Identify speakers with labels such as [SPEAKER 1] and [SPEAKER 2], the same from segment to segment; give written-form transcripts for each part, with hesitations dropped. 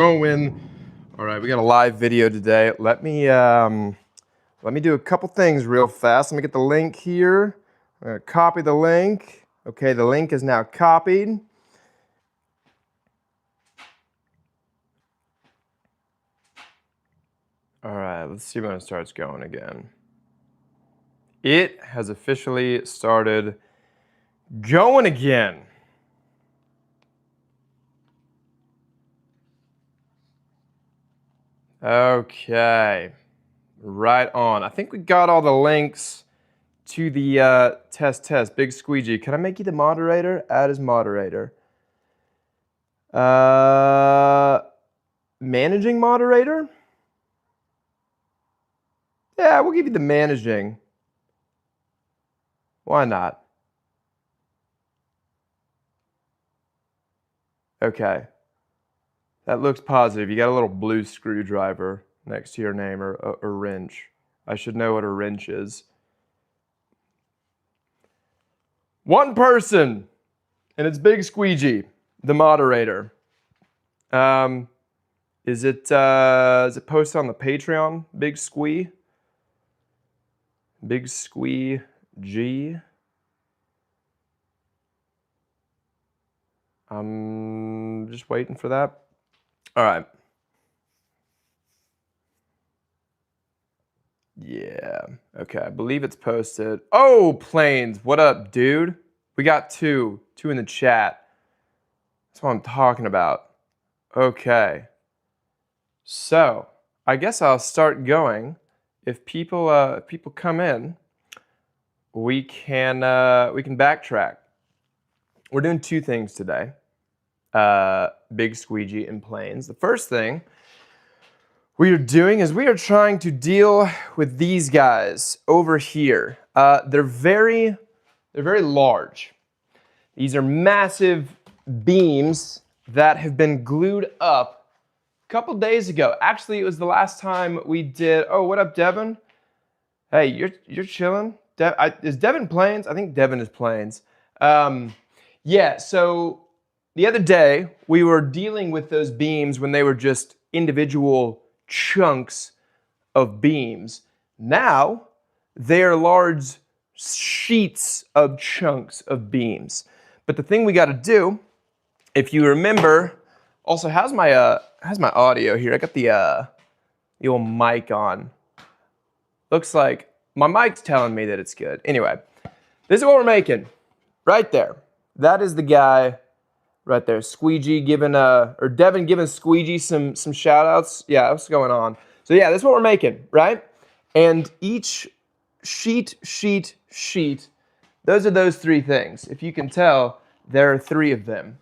[SPEAKER 1] Going. All right, we got a live video today. Let me do a couple things real fast. Let me get the link here. I'm gonna copy the link. Okay, the link is now copied. All right, let's see when it starts going again. It has officially started going again. Okay, right on. I think we got all the links to the test. Big Squeegee. Can I make you the moderator? Add as moderator. Managing moderator? Yeah, we'll give you the managing. Why not? Okay. That looks positive. You got a little blue screwdriver next to your name, or a wrench. I should know what a wrench is. One person, and it's Big Squeegee, the moderator. Is it posted on the Patreon? Big Squee? Big Squee G? I'm just waiting for that. All right. Yeah, okay, I believe it's posted. Oh, Planes, what up, dude? We got two in the chat. That's what I'm talking about. Okay. So, I guess I'll start going. If people come in, we can backtrack. We're doing two things today. Big Squeegee and Planes. The first thing we are doing is we are trying to deal with these guys over here. They're very large. These are massive beams that have been glued up a couple days ago. Actually, it was the last time we did. Oh, what up, Devin? Hey, you're chilling. Is Devin Planes? I think Devin is Planes. Yeah. So the other day we were dealing with those beams when they were just individual chunks of beams. Now they are large sheets of chunks of beams. But the thing we got to do, if you remember, also how's my audio here? I got the old mic on. Looks like my mic's telling me that it's good. Anyway, this is what we're making right there. That is the guy right there. Squeegee giving or Devin giving Squeegee some shout outs. Yeah, what's going on? So yeah, that's what we're making, right? And each sheet, those are those three things. If you can tell, there are three of them.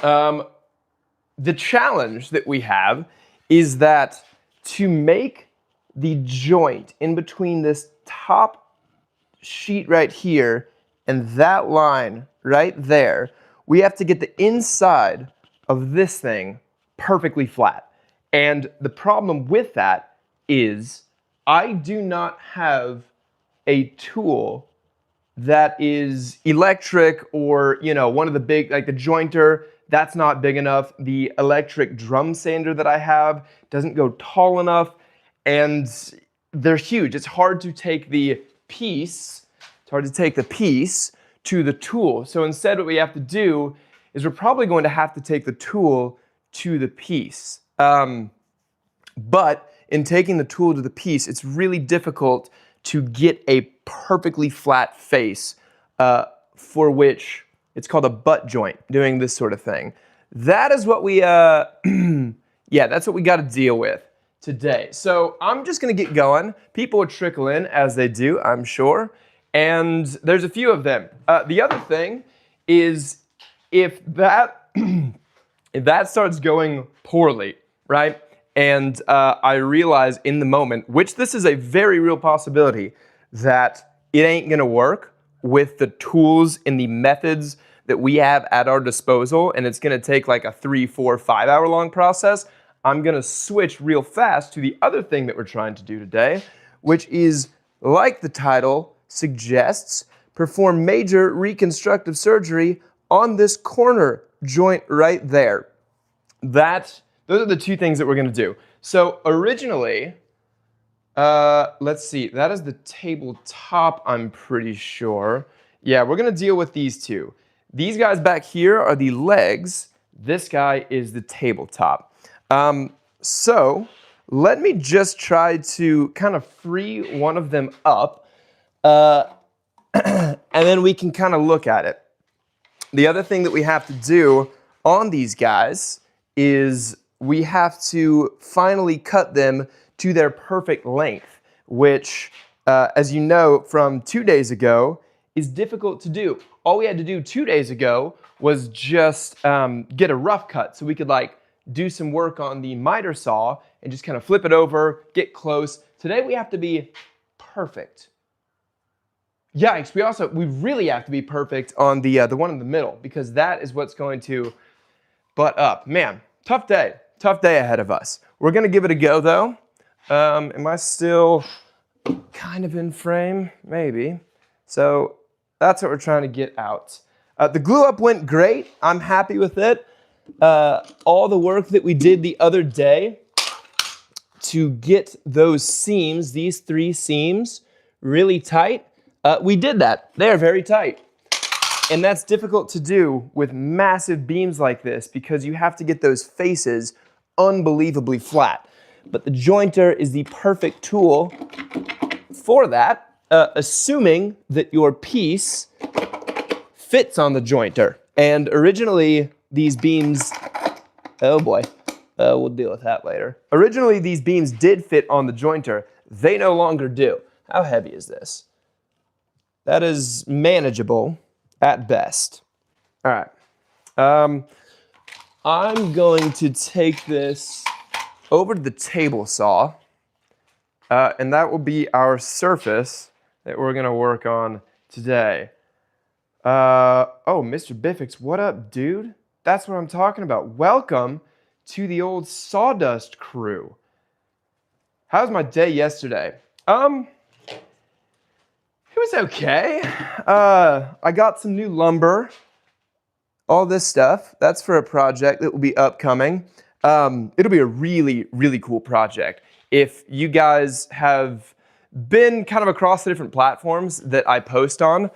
[SPEAKER 1] The challenge that we have is that to make the joint in between this top sheet right here and that line right there, we have to get the inside of this thing perfectly flat. And the problem with that is I do not have a tool that is electric, or, you know, one of the big, like the jointer, that's not big enough. The electric drum sander that I have doesn't go tall enough, and they're huge. It's hard to take the piece, to the tool. So instead what we have to do is we're probably going to have to take the tool to the piece. But in taking the tool to the piece, it's really difficult to get a perfectly flat face, for which it's called a butt joint, doing this sort of thing. That is what we, yeah, that's what we got to deal with today. So I'm just going to get going. People will trickle in as they do, I'm sure. And there's a few of them. The other thing is if that starts going poorly, right? And I realize in the moment, which this is a very real possibility, that it ain't gonna work with the tools and the methods that we have at our disposal, and it's gonna take like a 3, 4, 5 hour long process. I'm gonna switch real fast to the other thing that we're trying to do today, which is, like the title suggests, perform major reconstructive surgery on this corner joint right there. That those are the two things that we're gonna do. So originally, let's see, that is the tabletop, I'm pretty sure. Yeah, we're gonna deal with these two. These guys back here are the legs. This guy is the tabletop. So let me just try to kind of free one of them up, and then we can kind of look at it. The other thing that we have to do on these guys is we have to finally cut them to their perfect length, which, as you know from 2 days ago, is difficult to do. All we had to do 2 days ago was just get a rough cut so we could like do some work on the miter saw and just kind of flip it over, get close. Today we have to be perfect. Yikes, we really have to be perfect on the one in the middle, because that is what's going to butt up. Man, tough day ahead of us. We're gonna give it a go though. Am I still kind of in frame? Maybe. So that's what we're trying to get out. The glue up went great. I'm happy with it. All the work that we did the other day to get those seams, these 3 seams, really tight, we did that. They're very tight. And that's difficult to do with massive beams like this because you have to get those faces unbelievably flat. But the jointer is the perfect tool for that, assuming that your piece fits on the jointer. And originally, these beams, oh boy, we'll deal with that later. Originally, these beams did fit on the jointer. They no longer do. How heavy is this? That is manageable at best. All right. I'm going to take this over to the table saw, and that will be our surface that we're gonna work on today. Oh, Mr. Biffix, what up, dude? That's what I'm talking about. Welcome to the old sawdust crew. How was my day yesterday? It was okay. I got some new lumber, all this stuff. That's for a project that will be upcoming. It'll be a really, really cool project. If you guys have been kind of across the different platforms that I post on,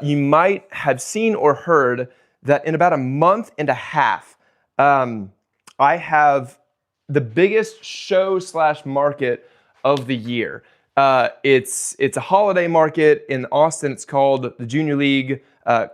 [SPEAKER 1] you might have seen or heard that in about a month and a half, I have the biggest show / market of the year. It's a holiday market in Austin. It's called the Junior League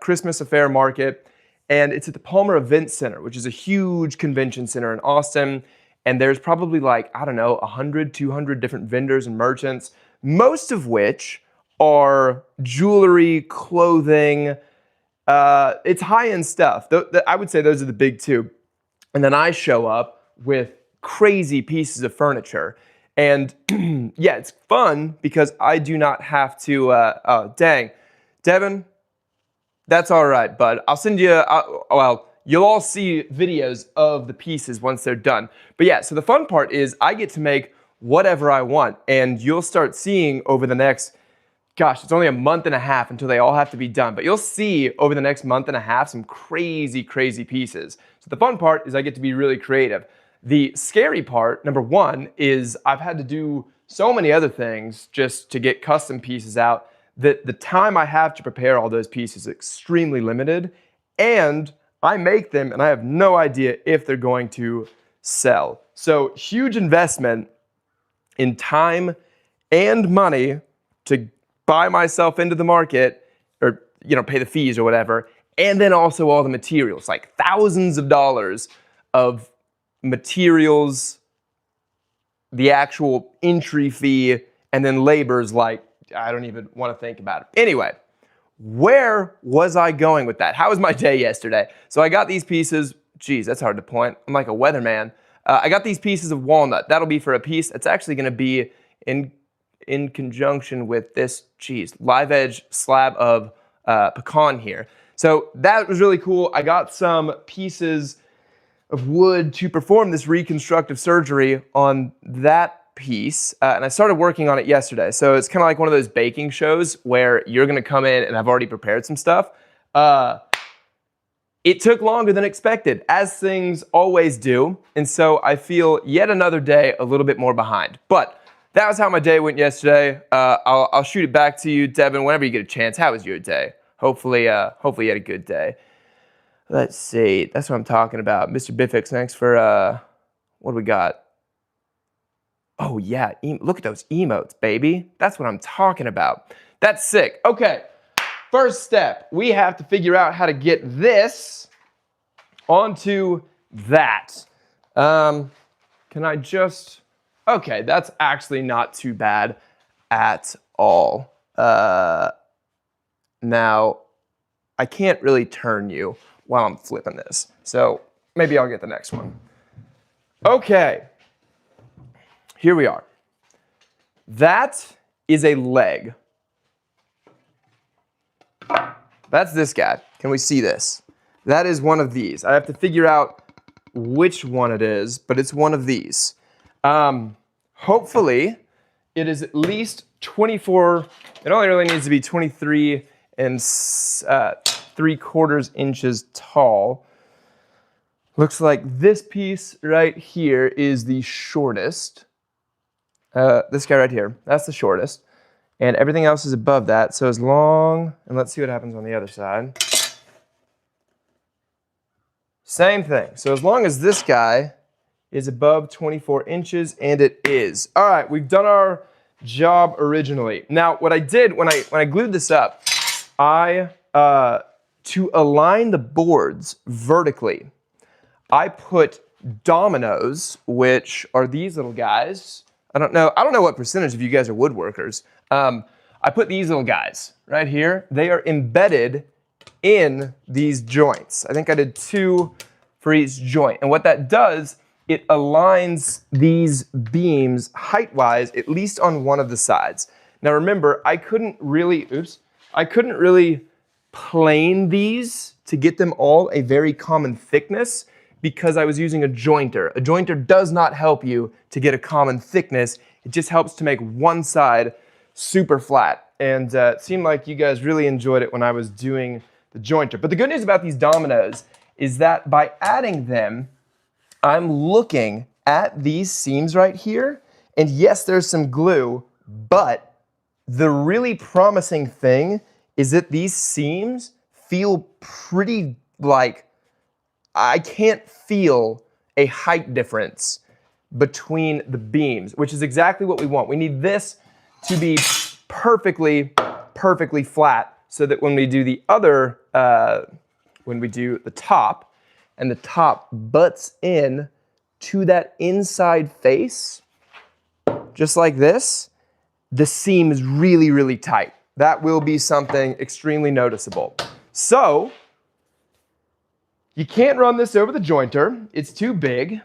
[SPEAKER 1] Christmas Affair Market. And it's at the Palmer Event Center, which is a huge convention center in Austin. And there's probably like, I don't know, 100, 200 different vendors and merchants, most of which are jewelry, clothing. It's high-end stuff. I would say those are the big two. And then I show up with crazy pieces of furniture. And yeah, it's fun because I do not have to, oh, dang. Devin, that's all right, bud. I'll send you, well, you'll all see videos of the pieces once they're done. But yeah, so the fun part is I get to make whatever I want, and you'll start seeing over the next, gosh, it's only a month and a half until they all have to be done, but you'll see over the next month and a half some crazy, crazy pieces. So the fun part is I get to be really creative. The scary part, number one, is I've had to do so many other things just to get custom pieces out that the time I have to prepare all those pieces is extremely limited, and I make them and I have no idea if they're going to sell. So huge investment in time and money to buy myself into the market, or pay the fees or whatever, and then also all the materials, like thousands of dollars of materials, the actual entry fee, and then labor's like, I don't even want to think about it. Anyway, where was I going with that? How was my day yesterday? So I got these pieces. Geez, that's hard to point. I'm like a weatherman. I got these pieces of walnut. That'll be for a piece. It's actually going to be in conjunction with this, live edge slab of pecan here. So that was really cool. I got some pieces of wood to perform this reconstructive surgery on that piece, and I started working on it yesterday. So it's kind of like one of those baking shows where you're going to come in and I've already prepared some stuff. It took longer than expected, as things always do, and so I feel yet another day a little bit more behind. But that was how my day went yesterday. I'll shoot it back to you, Devin, whenever you get a chance. How was your day? Hopefully you had a good day. Let's see. That's what I'm talking about. Mr. Biffix, thanks for, what do we got? Oh, yeah. Look at those emotes, baby. That's what I'm talking about. That's sick. Okay. First step, we have to figure out how to get this onto that. Can I just... Okay, that's actually not too bad at all. Now, I can't really turn you while I'm flipping this, so maybe I'll get the next one. Okay, here we are. That is a leg. That's this guy. Can we see this? That is one of these. I have to figure out which one it is, but it's one of these. Hopefully, it is at least 24. It only really needs to be 23 and 3/4 inches tall. Looks like this piece right here is the shortest. This guy right here, that's the shortest. And everything else is above that. So as long, and let's see what happens on the other side. Same thing. So as long as this guy is above 24 inches, and it is. All right, we've done our job originally. Now, what I did when I glued this up, to align the boards vertically, I put dominoes, which are these little guys. I don't know what percentage of you guys are woodworkers. I put these little guys right here. They are embedded in these joints. I think I did 2 for each joint. And what that does, it aligns these beams height-wise, at least on one of the sides. Now remember, I couldn't really plane these to get them all a very common thickness because I was using a jointer. A jointer does not help you to get a common thickness. It just helps to make one side super flat. And it seemed like you guys really enjoyed it when I was doing the jointer. But the good news about these dominoes is that by adding them, I'm looking at these seams right here, and yes, there's some glue, but the really promising thing is that these seams feel pretty like, I can't feel a height difference between the beams, which is exactly what we want. We need this to be perfectly flat so that when we do the other, when we do the top, and the top butts in to that inside face, just like this, the seam is really, really tight. That will be something extremely noticeable. So, you can't run this over the jointer. It's too big.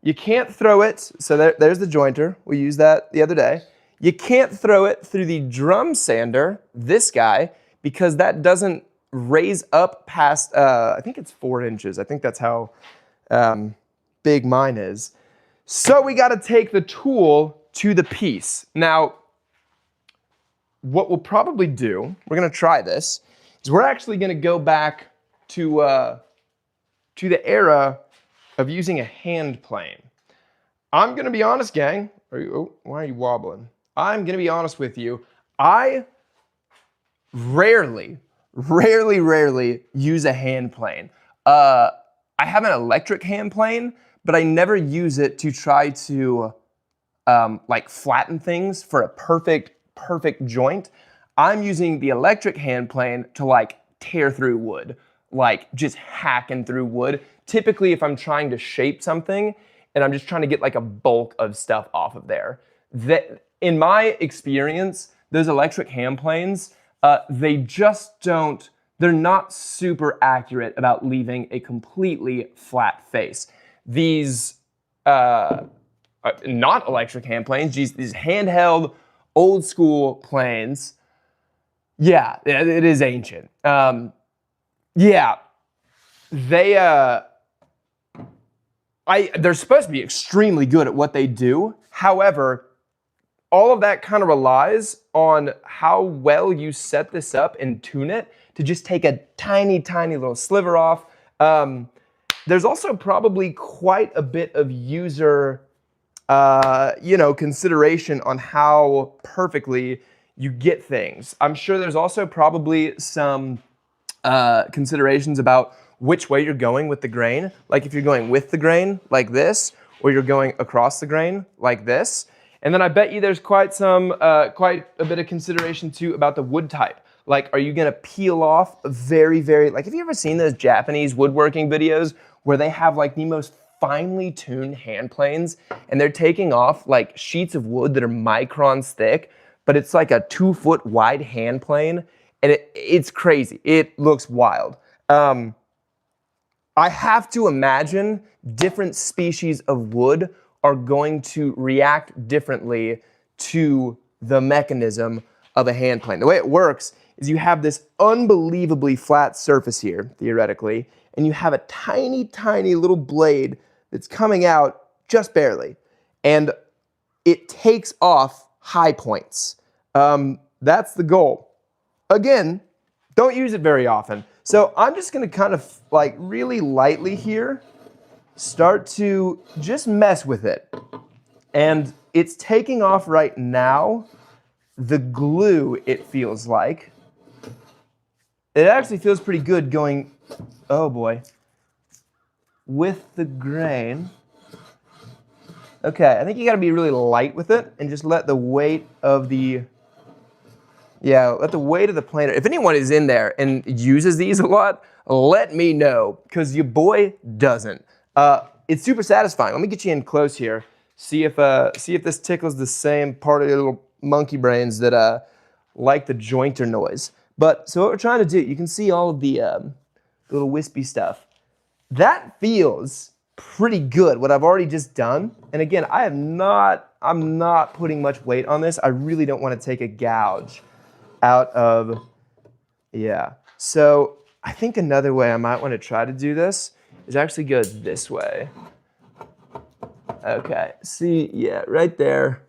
[SPEAKER 1] You can't throw it, so there's the jointer. We used that the other day. You can't throw it through the drum sander, this guy, because that doesn't raise up past, I think it's 4 inches. I think that's how big mine is. So we got to take the tool to the piece. Now, what we'll probably do, we're going to try this, is we're actually going to go back to the era of using a hand plane. I'm going to be honest, gang. Why are you wobbling? I'm going to be honest with you. I rarely use a hand plane. I have an electric hand plane, but I never use it to try to like flatten things for a perfect joint. I'm using the electric hand plane to like tear through wood, like just hacking through wood. Typically, if I'm trying to shape something and I'm just trying to get like a bulk of stuff off of there. In my experience, those electric hand planes, they just don't, they're not super accurate about leaving a completely flat face. These not electric hand planes, these handheld old school planes, yeah, it is ancient. Yeah, they're supposed to be extremely good at what they do. However, all of that kind of relies on how well you set this up and tune it to just take a tiny little sliver off, There's also probably quite a bit of user, consideration on how perfectly you get things. I'm sure there's also probably some considerations about which way you're going with the grain. Like if you're going with the grain like this, or you're going across the grain like this. And then I bet you there's quite a bit of consideration too about the wood type. Like, are you gonna peel off very, like, have you ever seen those Japanese woodworking videos where they have like the most finely tuned hand planes and they're taking off like sheets of wood that are microns thick, but it's like a 2-foot wide hand plane, and it's crazy. It looks wild. I have to imagine different species of wood are going to react differently to the mechanism of a hand plane. The way it works is you have this unbelievably flat surface here, theoretically, and you have a tiny, tiny little blade that's coming out just barely, and it takes off high points. That's the goal. Again, don't use it very often. So I'm just gonna kind of like really lightly here, start to just mess with it. And it's taking off right now the glue, it feels like. It actually feels pretty good going, oh boy, with the grain. Okay, I think you gotta be really light with it and just let the weight of the, let the weight of the planer. If anyone is in there and uses these a lot, let me know, because your boy doesn't. It's super satisfying. Let me get you in close here. See if this tickles the same part of your little monkey brains that like the jointer noise. But so what we're trying to do, you can see all of the little wispy stuff. That feels pretty good, what I've already just done. And again, I'm not putting much weight on this. I really don't want to take a gouge out of, So I think another way I might want to try to do this is actually go this way. Okay, see, right there.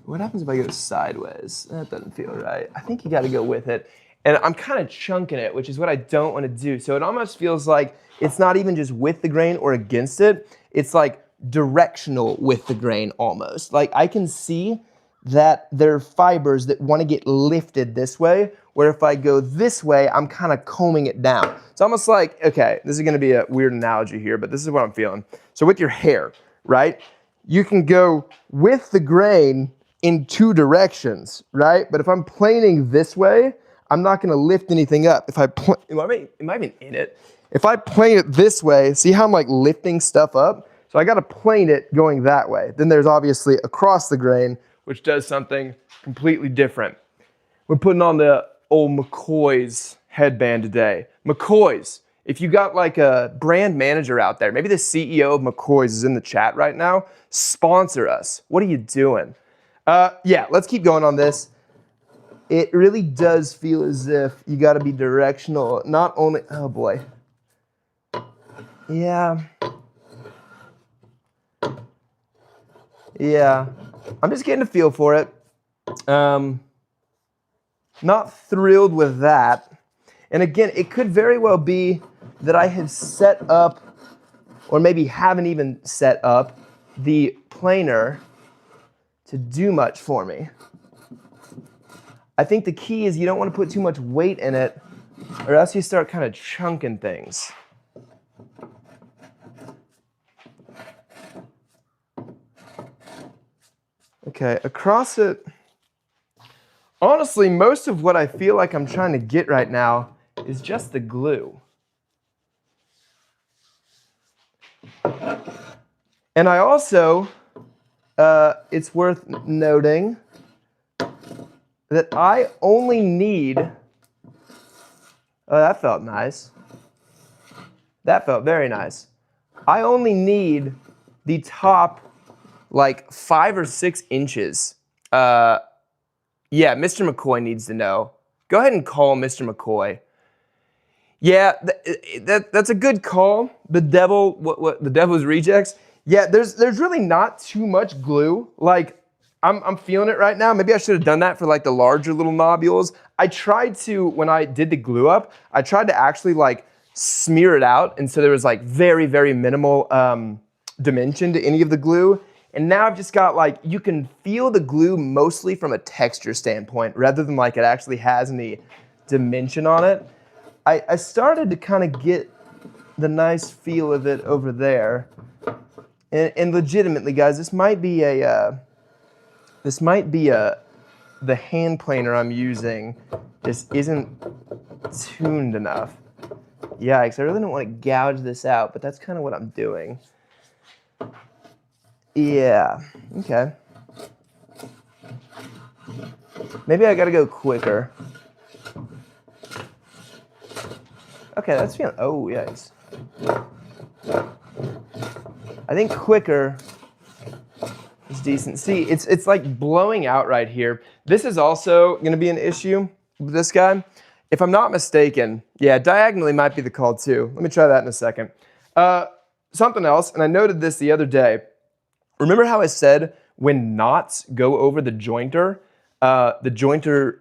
[SPEAKER 1] What happens if I go sideways? That doesn't feel right. I think you got to go with it. And I'm kind of chunking it, which is what I don't want to do. So it almost feels like it's not even just with the grain or against it. It's like directional with the grain almost. Like I can see that there are fibers that want to get lifted this way, where if I go this way, I'm kind of combing it down. It's almost like, okay, this is going to be a weird analogy here, but this is what I'm feeling. So with your hair, right? You can go with the grain in two directions, right? But if I'm planing this way, I'm not going to lift anything up. If I am I even in it? If I plane it this way, see how I'm like lifting stuff up? So I got to plane it going that way. Then there's obviously across the grain, which does something completely different. We're putting on the old McCoy's headband today. McCoy's, if you got like a brand manager out there, maybe the CEO of McCoy's is in the chat right now, sponsor us. What are you doing? Let's keep going on this. It really does feel as if you got to be directional, not only, oh boy. Yeah, I'm just getting a feel for it. Not thrilled with that. And again, it could very well be that I have set up, or maybe haven't even set up, the planer to do much for me. I think the key is you don't want to put too much weight in it, or else you start kind of chunking things. Okay, across it. Honestly, most of what I feel like I'm trying to get right now is just the glue. And I also, it's worth noting that I only need, oh, that felt nice. That felt very nice. I only need the top like 5 or 6 inches. Mr. McCoy needs to know. Go ahead and call Mr. McCoy. Yeah, that's a good call. The devil's rejects. Yeah, there's really not too much glue. Like, I'm feeling it right now. Maybe I should have done that for like the larger little nobules. I tried to, when I did the glue up, I tried to actually like smear it out, and so there was like very, very minimal dimension to any of the glue. And now I've just got like, you can feel the glue mostly from a texture standpoint rather than like it actually has any dimension on it. I started to kind of get the nice feel of it over there. And legitimately, guys, this might be the hand planer I'm using just isn't tuned enough. Yikes, I really don't want to gouge this out, but that's kind of what I'm doing. Yeah, okay. Maybe I gotta go quicker. Okay, that's feeling, oh, yikes. I think quicker is decent. See, it's like blowing out right here. This is also gonna be an issue with this guy. If I'm not mistaken, yeah, diagonally might be the call too. Let me try that in a second. Something else, and I noted this the other day. Remember how I said when knots go over the jointer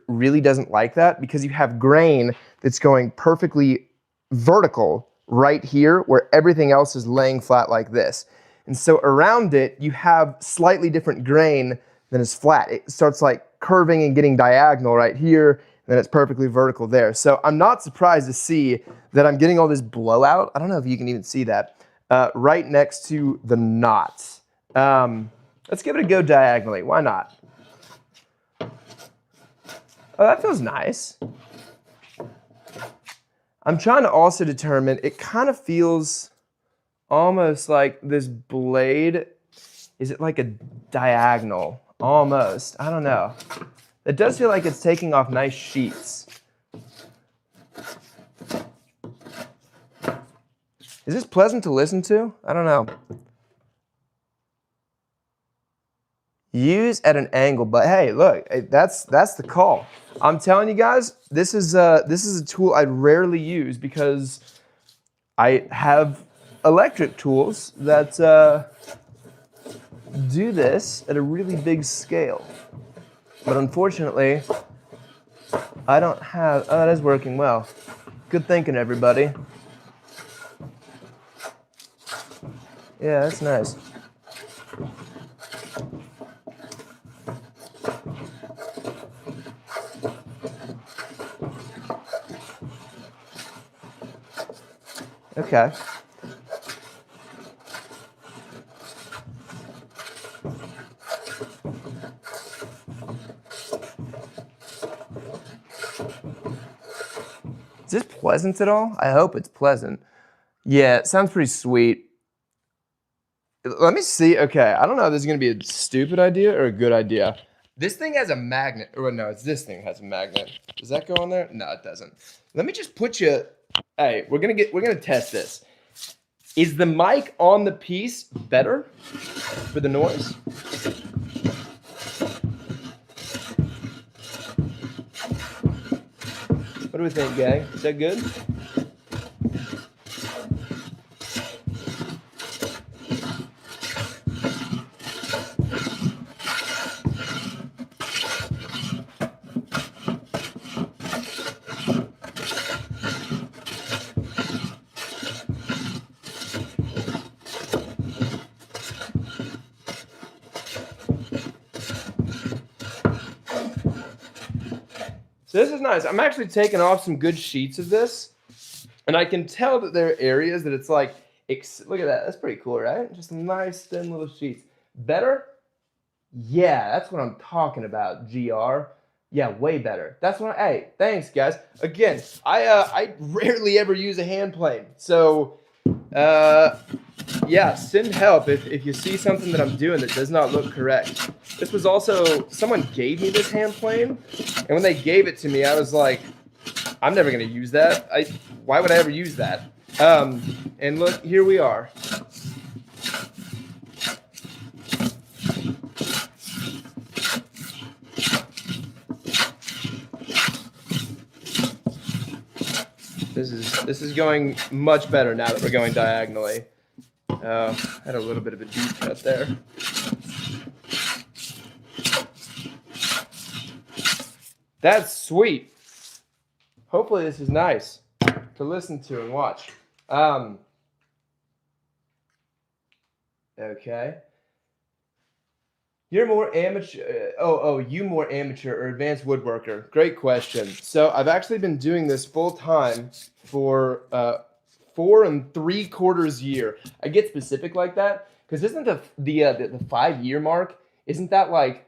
[SPEAKER 1] really doesn't like that because you have grain that's going perfectly vertical right here where everything else is laying flat like this. And so around it, you have slightly different grain than is flat. It starts like curving and getting diagonal right here, and then it's perfectly vertical there. So I'm not surprised to see that I'm getting all this blowout. I don't know if you can even see that, right next to the knots. Let's give it a go diagonally. Why not? Oh, that feels nice. I'm trying to also determine, it kind of feels almost like this blade, is it like a diagonal? Almost, I don't know. It does feel like it's taking off nice sheets. Is this pleasant to listen to? I don't know. Use at an angle, but hey, look, that's the call. I'm telling you guys, this is a tool I rarely use because I have electric tools that do this at a really big scale. But unfortunately, I don't have, oh, that is working well. Good thinking, everybody. Yeah, that's nice. Okay. Is this pleasant at all? I hope it's pleasant. Yeah, it sounds pretty sweet. Let me see. Okay, I don't know if this is going to be a stupid idea or a good idea. This thing has a magnet. Or no, it's this thing has a magnet. Does that go on there? No, it doesn't. Let me just put you. Hey, we're gonna test this. Is the mic on the piece better for the noise? What do we think, gang? Is that good? So this is nice. I'm actually taking off some good sheets of this, and I can tell that there are areas that it's like, look at that. That's pretty cool, right? Just nice thin little sheets. Better? Yeah, that's what I'm talking about, GR. Yeah, way better. That's what hey, thanks, guys. Again, I rarely ever use a hand plane. So, yeah, send help if you see something that I'm doing that does not look correct. This was also, someone gave me this hand plane, and when they gave it to me, I was like, I'm never gonna use that. Why would I ever use that? And look, here we are. This is going much better now that we're going diagonally. Had a little bit of a deep cut there. That's sweet. Hopefully this is nice. to listen to and watch. Okay. You're more amateur. You more amateur or advanced woodworker? Great question. So I've actually been doing this full time for 4 3/4 years. I get specific like that because isn't the 5-year mark? Isn't that like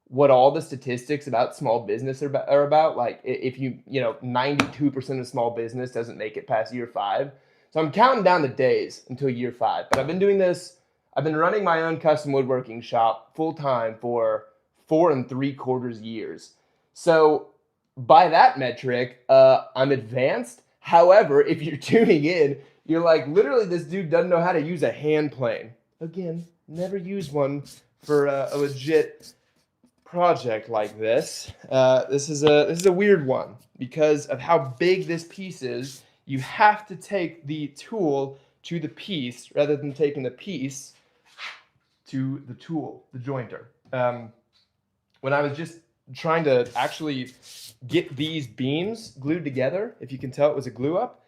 [SPEAKER 1] what all the statistics about small business are about? Like if 92% of small business doesn't make it past year 5. So I'm counting down the days until year 5. But I've been doing this. I've been running my own custom woodworking shop full time for 4 3/4 years. So by that metric, I'm advanced. However, if you're tuning in, you're like, literally, this dude doesn't know how to use a hand plane. Again, never used one for a legit project like this. This is a weird one because of how big this piece is. You have to take the tool to the piece rather than taking the piece to the tool, the jointer. When I was just trying to actually get these beams glued together, if you can tell it was a glue up,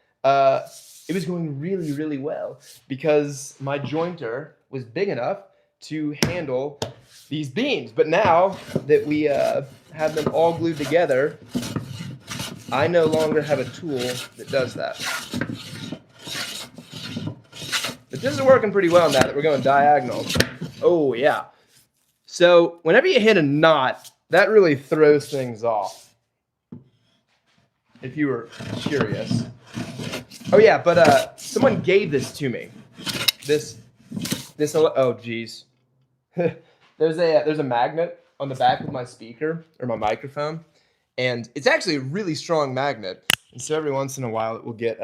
[SPEAKER 1] it was going really, really well because my jointer was big enough to handle these beams. But now that we have them all glued together, I no longer have a tool that does that. But this is working pretty well now that we're going diagonal. Oh, yeah. So whenever you hit a knot, that really throws things off, if you were curious. Oh, yeah, but someone gave this to me. Oh, geez. There's a magnet on the back of my speaker, or my microphone, and it's actually a really strong magnet. And so every once in a while, it will get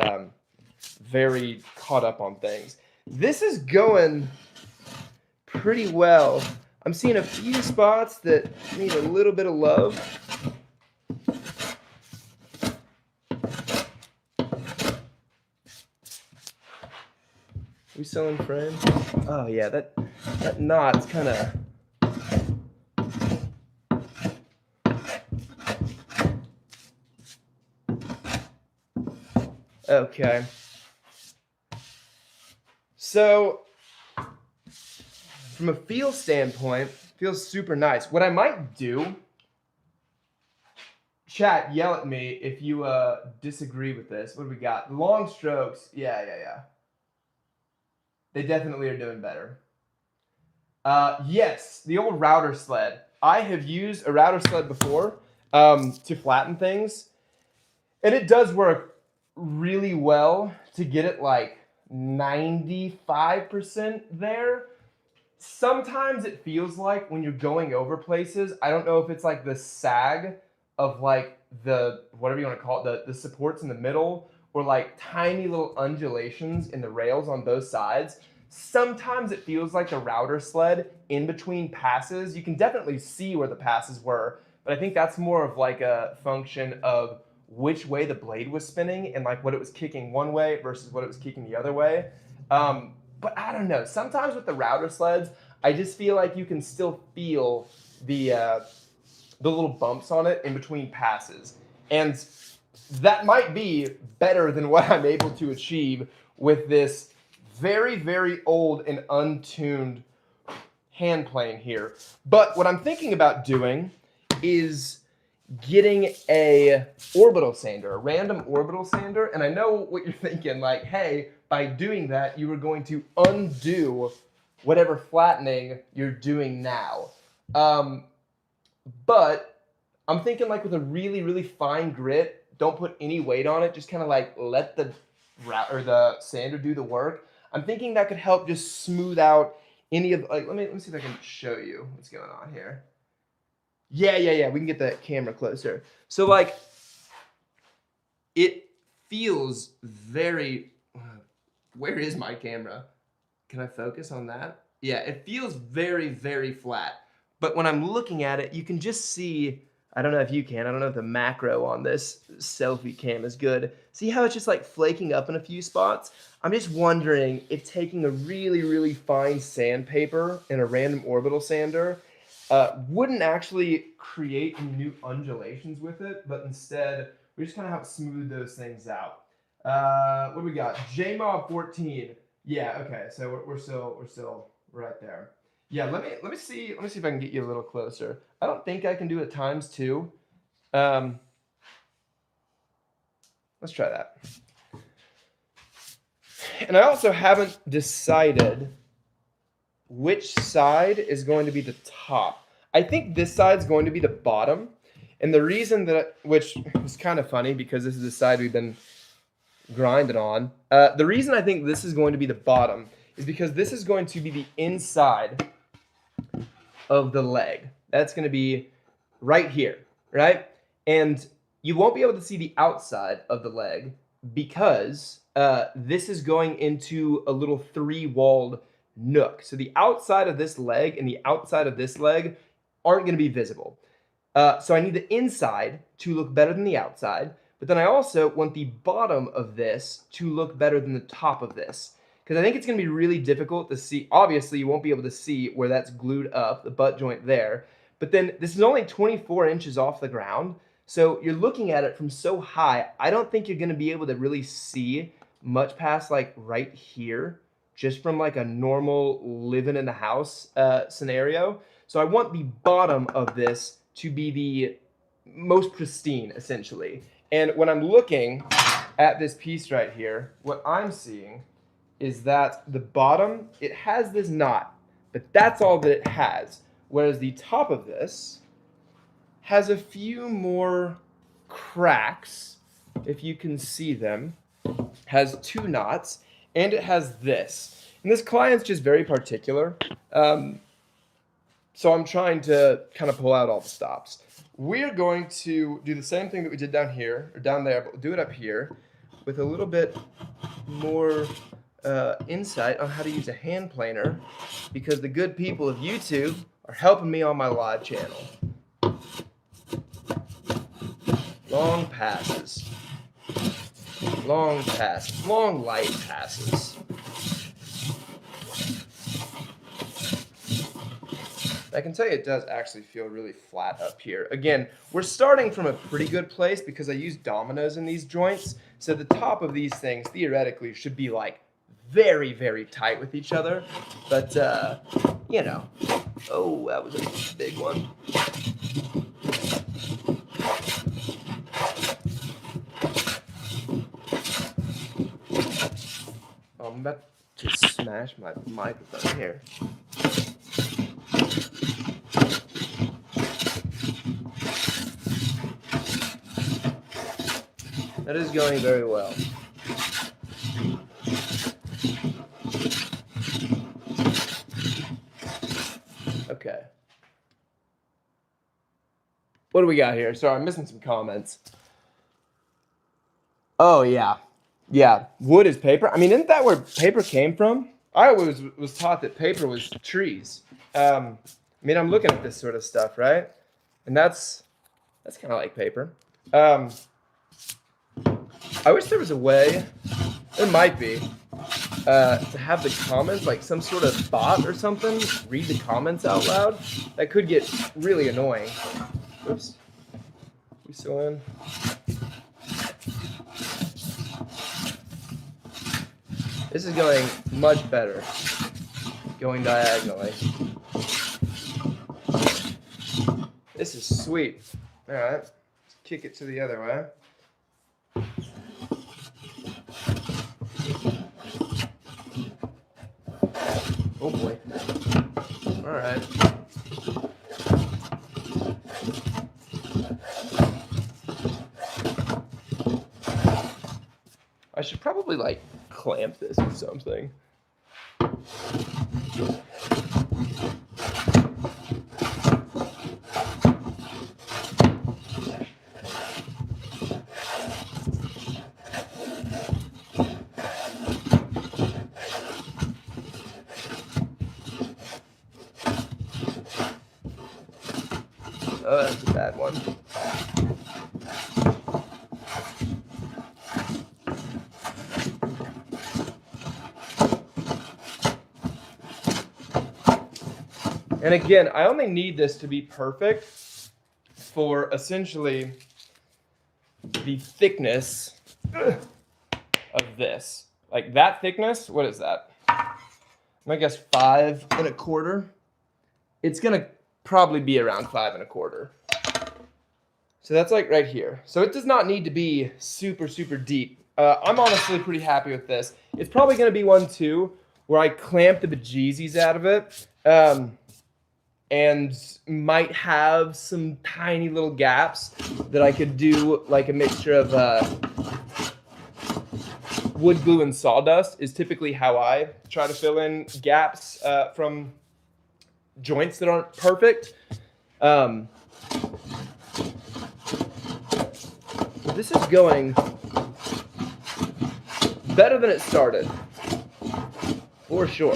[SPEAKER 1] very caught up on things. This is going pretty well. I'm seeing a few spots that need a little bit of love. We selling frames? Oh yeah, that knot's kind of. Okay. So, from a feel standpoint, feels super nice. What I might do, chat, yell at me if you disagree with this. What do we got? Long strokes. Yeah. They definitely are doing better. Yes, the old router sled. I have used a router sled before to flatten things, and it does work really well to get it like 95% there. Sometimes it feels like when you're going over places, I don't know if it's like the sag of like the, whatever you want to call it, the supports in the middle, or like tiny little undulations in the rails on both sides. Sometimes it feels like the router sled in between passes. You can definitely see where the passes were, but I think that's more of like a function of which way the blade was spinning and like what it was kicking one way versus what it was kicking the other way. But I don't know. Sometimes with the router sleds, I just feel like you can still feel the little bumps on it in between passes. And that might be better than what I'm able to achieve with this very, very old and untuned hand plane here. But what I'm thinking about doing is getting a orbital sander, a random orbital sander. And I know what you're thinking, like, hey, by doing that, you were going to undo whatever flattening you're doing now. But I'm thinking like with a really, really fine grit, don't put any weight on it, just kind of like let the sander do the work. I'm thinking that could help just smooth out any of, like, let me see if I can show you what's going on here. Yeah, we can get the camera closer. So like, it feels very, where is my camera? Can I focus on that? Yeah, it feels very, very flat. But when I'm looking at it, you can just see, I don't know if you can, I don't know if the macro on this selfie cam is good. See how it's just like flaking up in a few spots? I'm just wondering if taking a really, really fine sandpaper and a random orbital sander wouldn't actually create new undulations with it, but instead we just kind of have to smooth those things out. What do we got? JMob 14. Yeah, okay. So we're still right there. Yeah, let me see if I can get you a little closer. I don't think I can do it times 2. Let's try that. And I also haven't decided which side is going to be the top. I think this side's going to be the bottom. And the reason that, which is kind of funny because this is the side we've been grinding on. The reason I think this is going to be the bottom is because this is going to be the inside of the leg. That's going to be right here, right? And you won't be able to see the outside of the leg because this is going into a little 3-walled nook. So the outside of this leg and the outside of this leg aren't going to be visible. So I need the inside to look better than the outside, but then I also want the bottom of this to look better than the top of this. Because I think it's going to be really difficult to see. Obviously, you won't be able to see where that's glued up, the butt joint there. But then this is only 24 inches off the ground. So you're looking at it from so high, I don't think you're going to be able to really see much past like right here, just from like a normal living in the house scenario. So I want the bottom of this to be the most pristine, essentially. And when I'm looking at this piece right here, what I'm seeing is that the bottom, it has this knot, but that's all that it has. Whereas the top of this has a few more cracks, if you can see them, has 2 knots, and it has this. And this client's just very particular. So I'm trying to kind of pull out all the stops. We're going to do the same thing that we did down here, or down there, but we'll do it up here with a little bit more insight on how to use a hand planer, because the good people of YouTube are helping me on my live channel. Long passes. Long passes. Long light passes. I can tell you it does actually feel really flat up here. Again, we're starting from a pretty good place because I use dominoes in these joints. So the top of these things theoretically should be like very, very tight with each other. But, you know. Oh, that was a big one. I'm about to smash my microphone here. That is going very well. Okay. What do we got here? Sorry, I'm missing some comments. Oh, yeah. Yeah, wood is paper. I mean, isn't that where paper came from? I always was taught that paper was trees. I mean, I'm looking at this sort of stuff, right? And that's kind of like paper. I wish there was a way, there might be, to have the comments, like some sort of bot or something, read the comments out loud. That could get really annoying. Oops. We still in? This is going much better, going diagonally. This is sweet. All right, let's kick it to the other way. Oh boy. All right. I should probably like clamp this or something. Oh, that's a bad one. And again, I only need this to be perfect for essentially the thickness of this. Like that thickness, what is that? I guess 5 1/4. It's gonna probably be around 5 1/4. So that's like right here. So it does not need to be super, super deep. I'm honestly pretty happy with this. It's probably gonna be one too, where I clamp the bejesus out of it, and might have some tiny little gaps that I could do like a mixture of wood glue and sawdust is typically how I try to fill in gaps from joints that aren't perfect. This is going better than it started, for sure.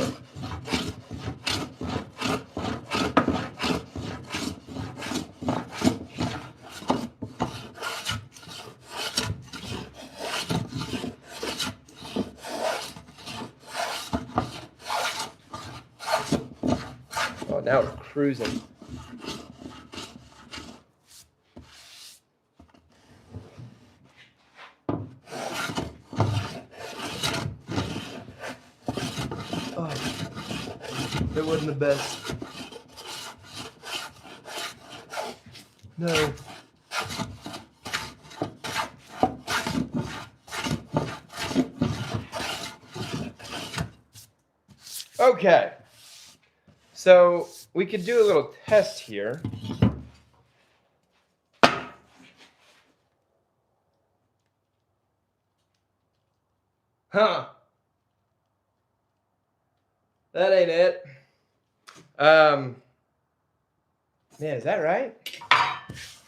[SPEAKER 1] Oh, now we're cruising. It wasn't the best. No. Okay. So we could do a little test here. Huh. That ain't it. Man, is that right?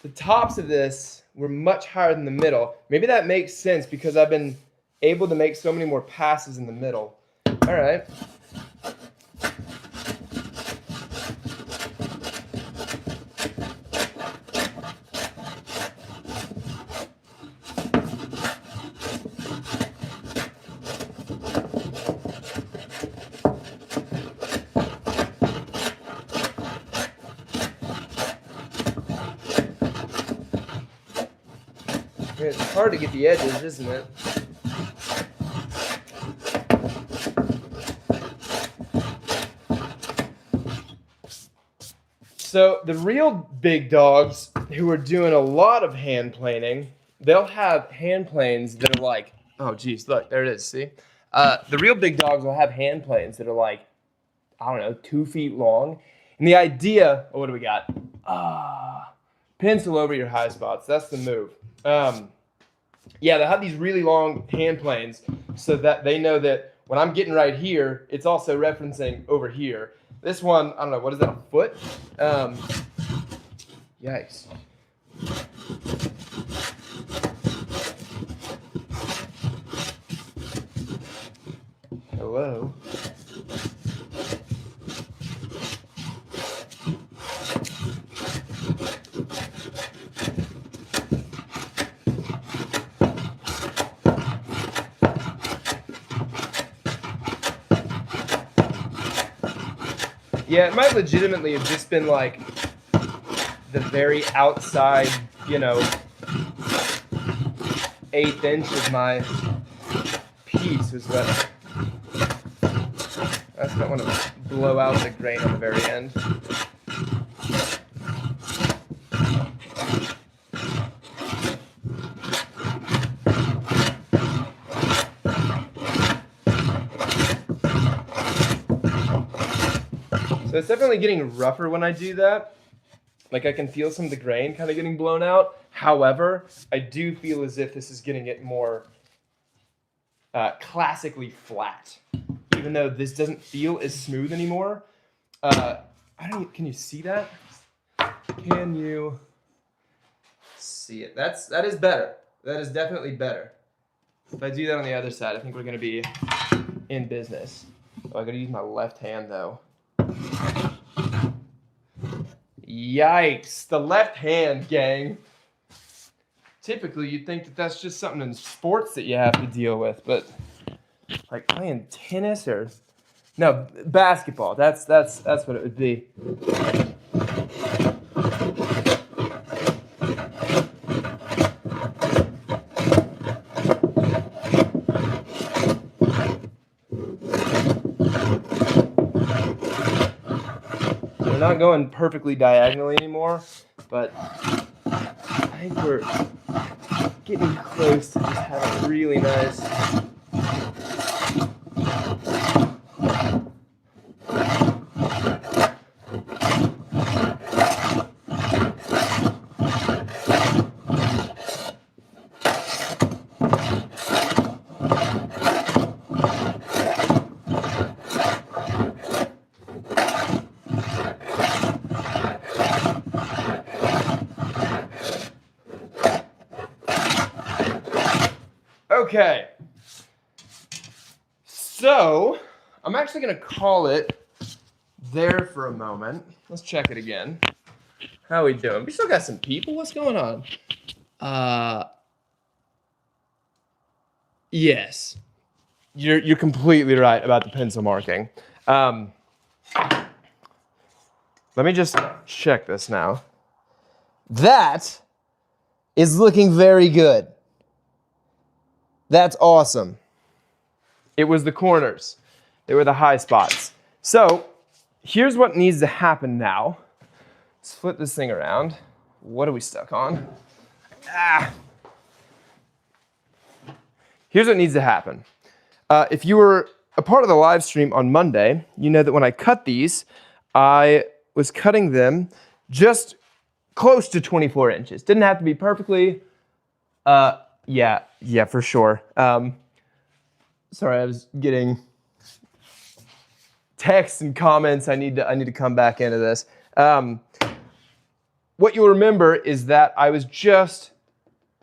[SPEAKER 1] The tops of this were much higher than the middle. Maybe that makes sense because I've been able to make so many more passes in the middle. All right. It's hard to get the edges, isn't it? So the real big dogs who are doing a lot of hand planing, they'll have hand planes that are like, oh geez, look, there it is, see? The real big dogs will have hand planes that are like, I don't know, 2 feet long. And the idea, oh, what do we got? Pencil over your high spots, that's the move. Yeah, they'll have these really long hand planes so that they know that when I'm getting right here, it's also referencing over here. This one, I don't know, what is that, a foot? Yikes. Hello? Yeah, it might legitimately have just been like the very outside, you know, 1/8 inch of my piece was what. I just don't want to blow out the grain on the very end. So it's definitely getting rougher when I do that. Like I can feel some of the grain kind of getting blown out. However, I do feel as if this is getting it more classically flat. Even though this doesn't feel as smooth anymore. Can you see that? Can you see it? That is better. That is definitely better. If I do that on the other side, I think we're gonna be in business. Oh, I gotta use my left hand though. Yikes, the left hand, gang. Typically, you'd think that that's just something in sports that you have to deal with, but like playing tennis or no, basketball. That's what it would be. we're not going perfectly diagonally anymore, but I think we're getting close to just having really nice. Okay, so I'm actually going to call it there for a moment. Let's check it again. How are we doing? We still got some people. What's going on? Yes, you're completely right about the pencil marking. Let me just check this now. That is looking very good. That's awesome. It was the corners. They were the high spots. So here's what needs to happen now. Let's flip this thing around. What are we stuck on? Here's what needs to happen. If you were a part of the live stream on Monday, you know that when I cut these, I was cutting them just close to 24 inches. Didn't have to be perfectly. Yeah, for sure. Sorry, I was getting texts and comments. I need to come back into this. What you'll remember is that I was just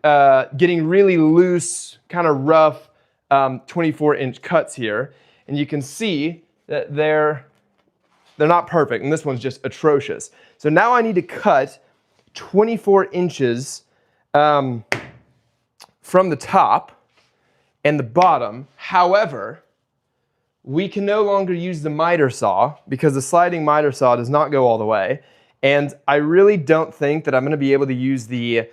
[SPEAKER 1] getting really loose, kind of rough 24-inch cuts here, and you can see that they're not perfect, and this one's just atrocious. So now I need to cut 24 inches from the top and the bottom. However, we can no longer use the miter saw because the sliding miter saw does not go all the way. And I really don't think that I'm going to be able to use the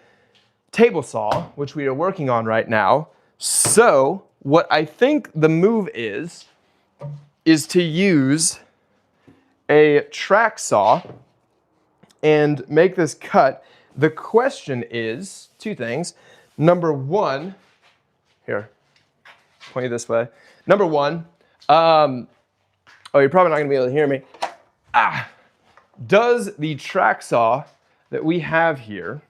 [SPEAKER 1] table saw, which we are working on right now. So what I think the move is to use a track saw and make this cut. The question is two things. Number one, here, point you this way. Number one, oh, you're probably not gonna be able to hear me. Does the track saw that we have here,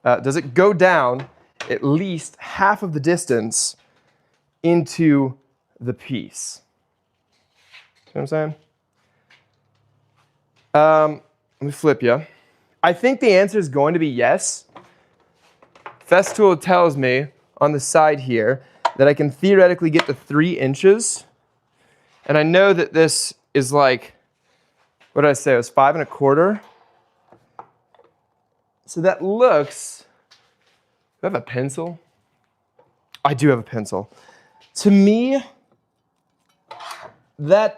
[SPEAKER 1] does it go down at least half of the distance into the piece? See what I'm saying? Let me flip you. I think the answer is going to be yes. Festool tells me on the side here that I can theoretically get to 3 inches. And I know that this is like, what did I say? It was 5 1/4. So that looks, do I have a pencil? I do have a pencil. To me, that's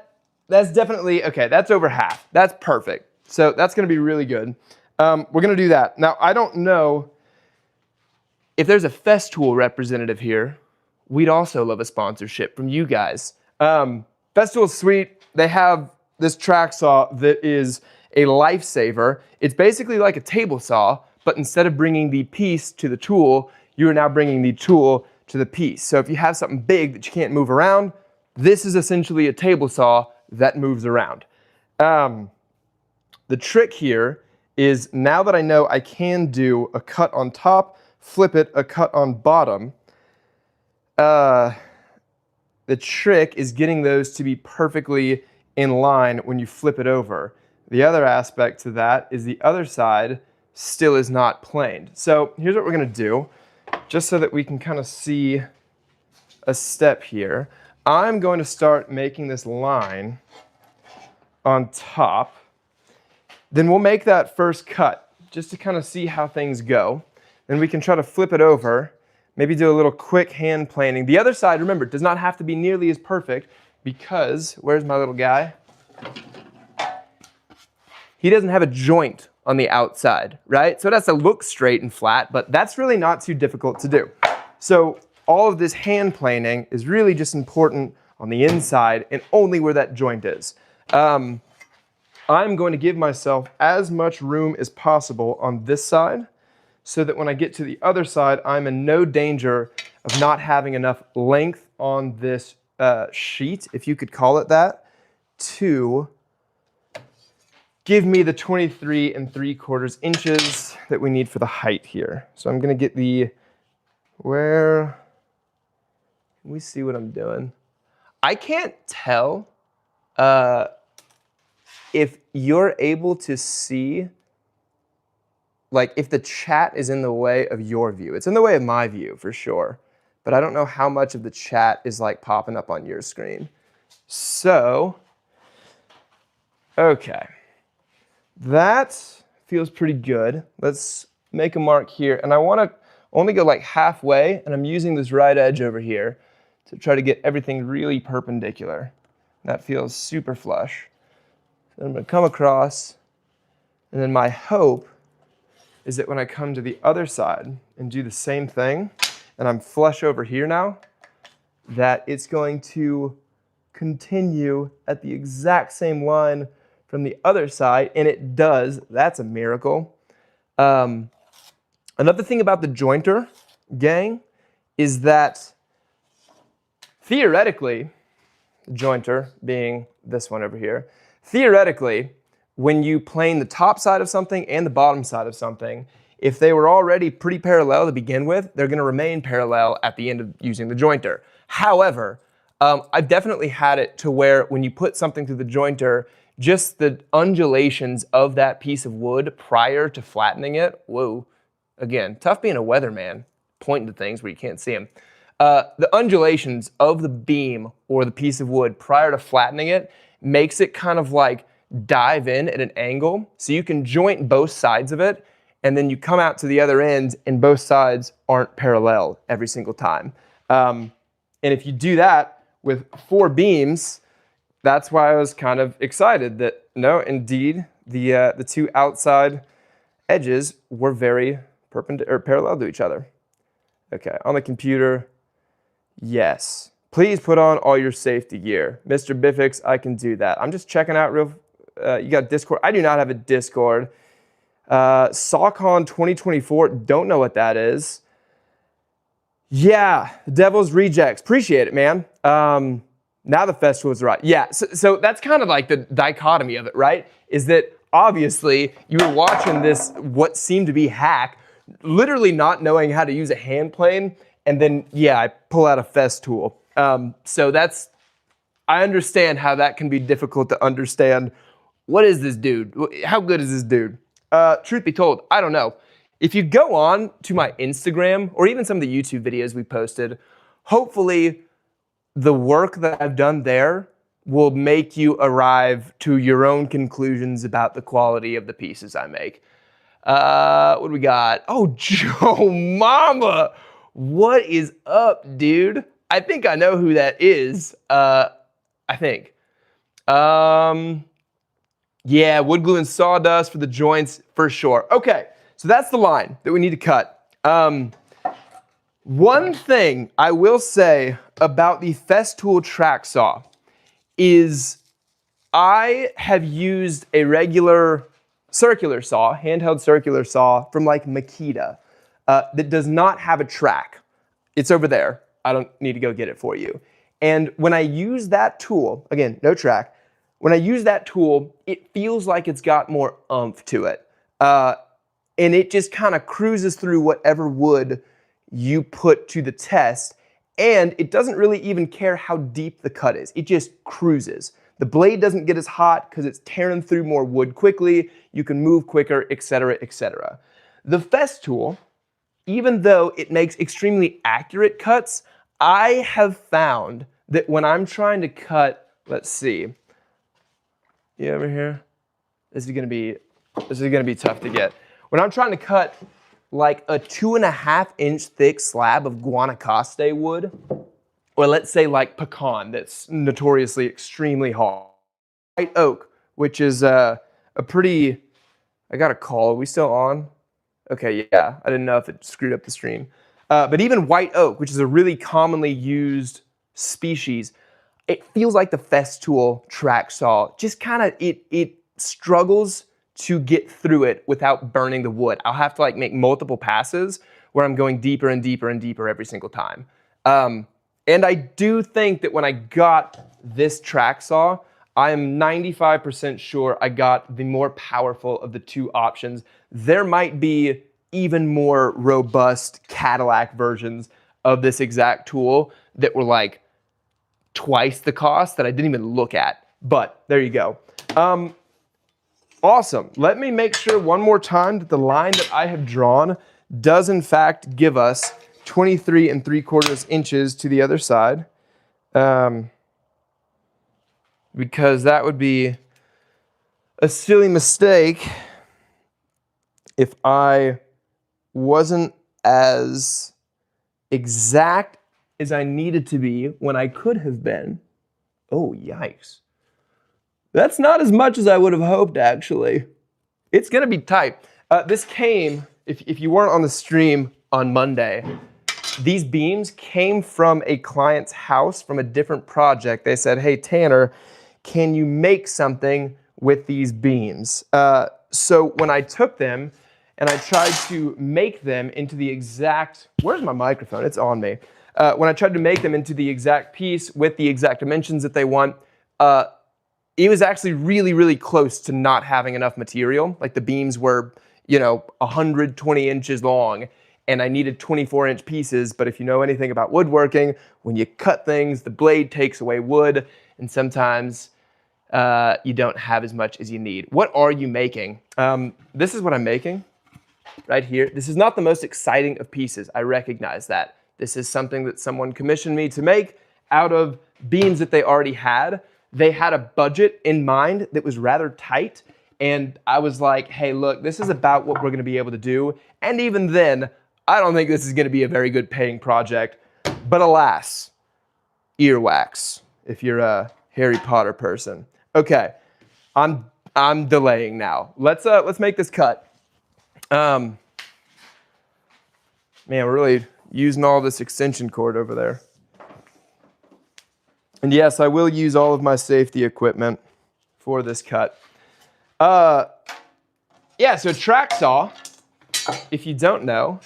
[SPEAKER 1] definitely, okay, that's over half. That's perfect. So that's gonna be really good. We're gonna do that. Now, I don't know if there's a Festool representative here, we'd also love a sponsorship from you guys. Festool's sweet. They have this track saw that is a lifesaver. It's basically like a table saw, but instead of bringing the piece to the tool, you are now bringing the tool to the piece. So if you have something big that you can't move around, this is essentially a table saw that moves around. The trick here is now that I know I can do a cut on top, flip it, a cut on bottom, the trick is getting those to be perfectly in line when you flip it over. The other aspect to that is the other side still is not planed. So here's what we're gonna do, just so that we can kind of see a step here. I'm going to start making this line on top. Then we'll make that first cut, just to kind of see how things go. Then we can try to flip it over, maybe do a little quick hand planing. The other side, remember, does not have to be nearly as perfect because, where's my little guy? He doesn't have a joint on the outside, right? So it has to look straight and flat, but that's really not too difficult to do. So all of this hand planing is really just important on the inside and only where that joint is. I'm going to give myself as much room as possible on this side so that when I get to the other side, I'm in no danger of not having enough length on this sheet, if you could call it that, to give me the 23 3/4 inches that we need for the height here. So I'm gonna get the, where, let me see what I'm doing. I can't tell if you're able to see, like if the chat is in the way of your view. It's in the way of my view for sure, but I don't know how much of the chat is like popping up on your screen. So, okay. That feels pretty good. Let's make a mark here. And I want to only go like halfway, and I'm using this right edge over here to try to get everything really perpendicular. That feels super flush. So I'm going to come across, and then my hope is that when I come to the other side and do the same thing, and I'm flush over here now, that it's going to continue at the exact same line from the other side, and it does. That's a miracle. Another thing about the jointer, gang, is that theoretically, the jointer being this one over here, theoretically, when you plane the top side of something and the bottom side of something, if they were already pretty parallel to begin with, they're going to remain parallel at the end of using the jointer. However, I've definitely had it to where when you put something through the jointer, just the undulations of that piece of wood prior to flattening it, whoa, again, tough being a weatherman, pointing to things where you can't see them. The undulations of the beam or the piece of wood prior to flattening it makes it kind of like dive in at an angle. So you can joint both sides of it, and then you come out to the other end and both sides aren't parallel every single time. And if you do that with 4 beams, that's why I was kind of excited that, no, indeed, the 2 outside edges were very parallel to each other. Okay, on the computer, yes. Please put on all your safety gear. Mr. Biffix, I can do that. I'm just checking out real, you got Discord. I do not have a Discord. SawCon 2024, don't know what that is. Yeah, Devil's Rejects, appreciate it, man. Now the festival is right. Yeah, so that's kind of like the dichotomy of it, right? Is that obviously you were watching this, what seemed to be hack, literally not knowing how to use a hand plane, and then, yeah, I pull out a fest tool. So that's, I understand how that can be difficult to understand. What is this dude? How good is this dude? Truth be told, I don't know. If you go on to my Instagram, or even some of the YouTube videos we posted, hopefully the work that I've done there will make you arrive to your own conclusions about the quality of the pieces I make. What do we got? Oh, Joe Mama! What is up, dude? I think I know who that is. I think. Yeah, wood glue and sawdust for the joints, for sure. Okay, so that's the line that we need to cut. One thing I will say about the Festool track saw is I have used a regular circular saw, handheld circular saw from like Makita that does not have a track. It's over there. I don't need to go get it for you. And when I use that tool, again, no track, when I use that tool, it feels like it's got more oomph to it. And it just kind of cruises through whatever wood you put to the test, and it doesn't really even care how deep the cut is. It just cruises. The blade doesn't get as hot because it's tearing through more wood quickly. You can move quicker, etc., etc. The Festool, even though it makes extremely accurate cuts, I have found that when I'm trying to cut, let's see, you over here? This is gonna be tough to get. When I'm trying to cut like a 2.5 inch thick slab of Guanacaste wood, or let's say like pecan that's notoriously extremely hard. White oak, which is a pretty, I got a call, are we still on? Okay, yeah, I didn't know if it screwed up the stream. But even white oak, which is a really commonly used species, it feels like the Festool track saw. Just kind of, it struggles to get through it without burning the wood. I'll have to like make multiple passes where I'm going deeper and deeper and deeper every single time. And I do think that when I got this track saw, I am 95% sure I got the more powerful of the two options. There might be even more robust Cadillac versions of this exact tool that were like twice the cost that I didn't even look at. But there you go. Awesome. Let me make sure one more time that the line that I have drawn does in fact give us 23 3/4 inches to the other side. Because that would be a silly mistake if I wasn't as exact as I needed to be when I could have been. Oh, yikes. That's not as much as I would have hoped, actually. It's going to be tight. This came, if you weren't on the stream on Monday, these beams came from a client's house from a different project. They said, hey, Tanner, can you make something with these beams? So when I took them and I tried to make them into the exact, where's my microphone? It's on me. When I tried to make them into the exact piece with the exact dimensions that they want, it was actually really, really close to not having enough material. Like the beams were, 120 inches long and I needed 24-inch pieces. But if you know anything about woodworking, when you cut things, the blade takes away wood and sometimes you don't have as much as you need. What are you making? This is what I'm making right here. This is not the most exciting of pieces. I recognize that. This is something that someone commissioned me to make out of beams that they already had. They had a budget in mind that was rather tight. And I was like, hey, look, this is about what we're going to be able to do. And even then, I don't think this is going to be a very good paying project. But alas, earwax, if you're a Harry Potter person. Okay, I'm delaying now. Let's make this cut. Man, we're really using all this extension cord over there. And yes, I will use all of my safety equipment for this cut. Yeah, so track saw, if you don't know,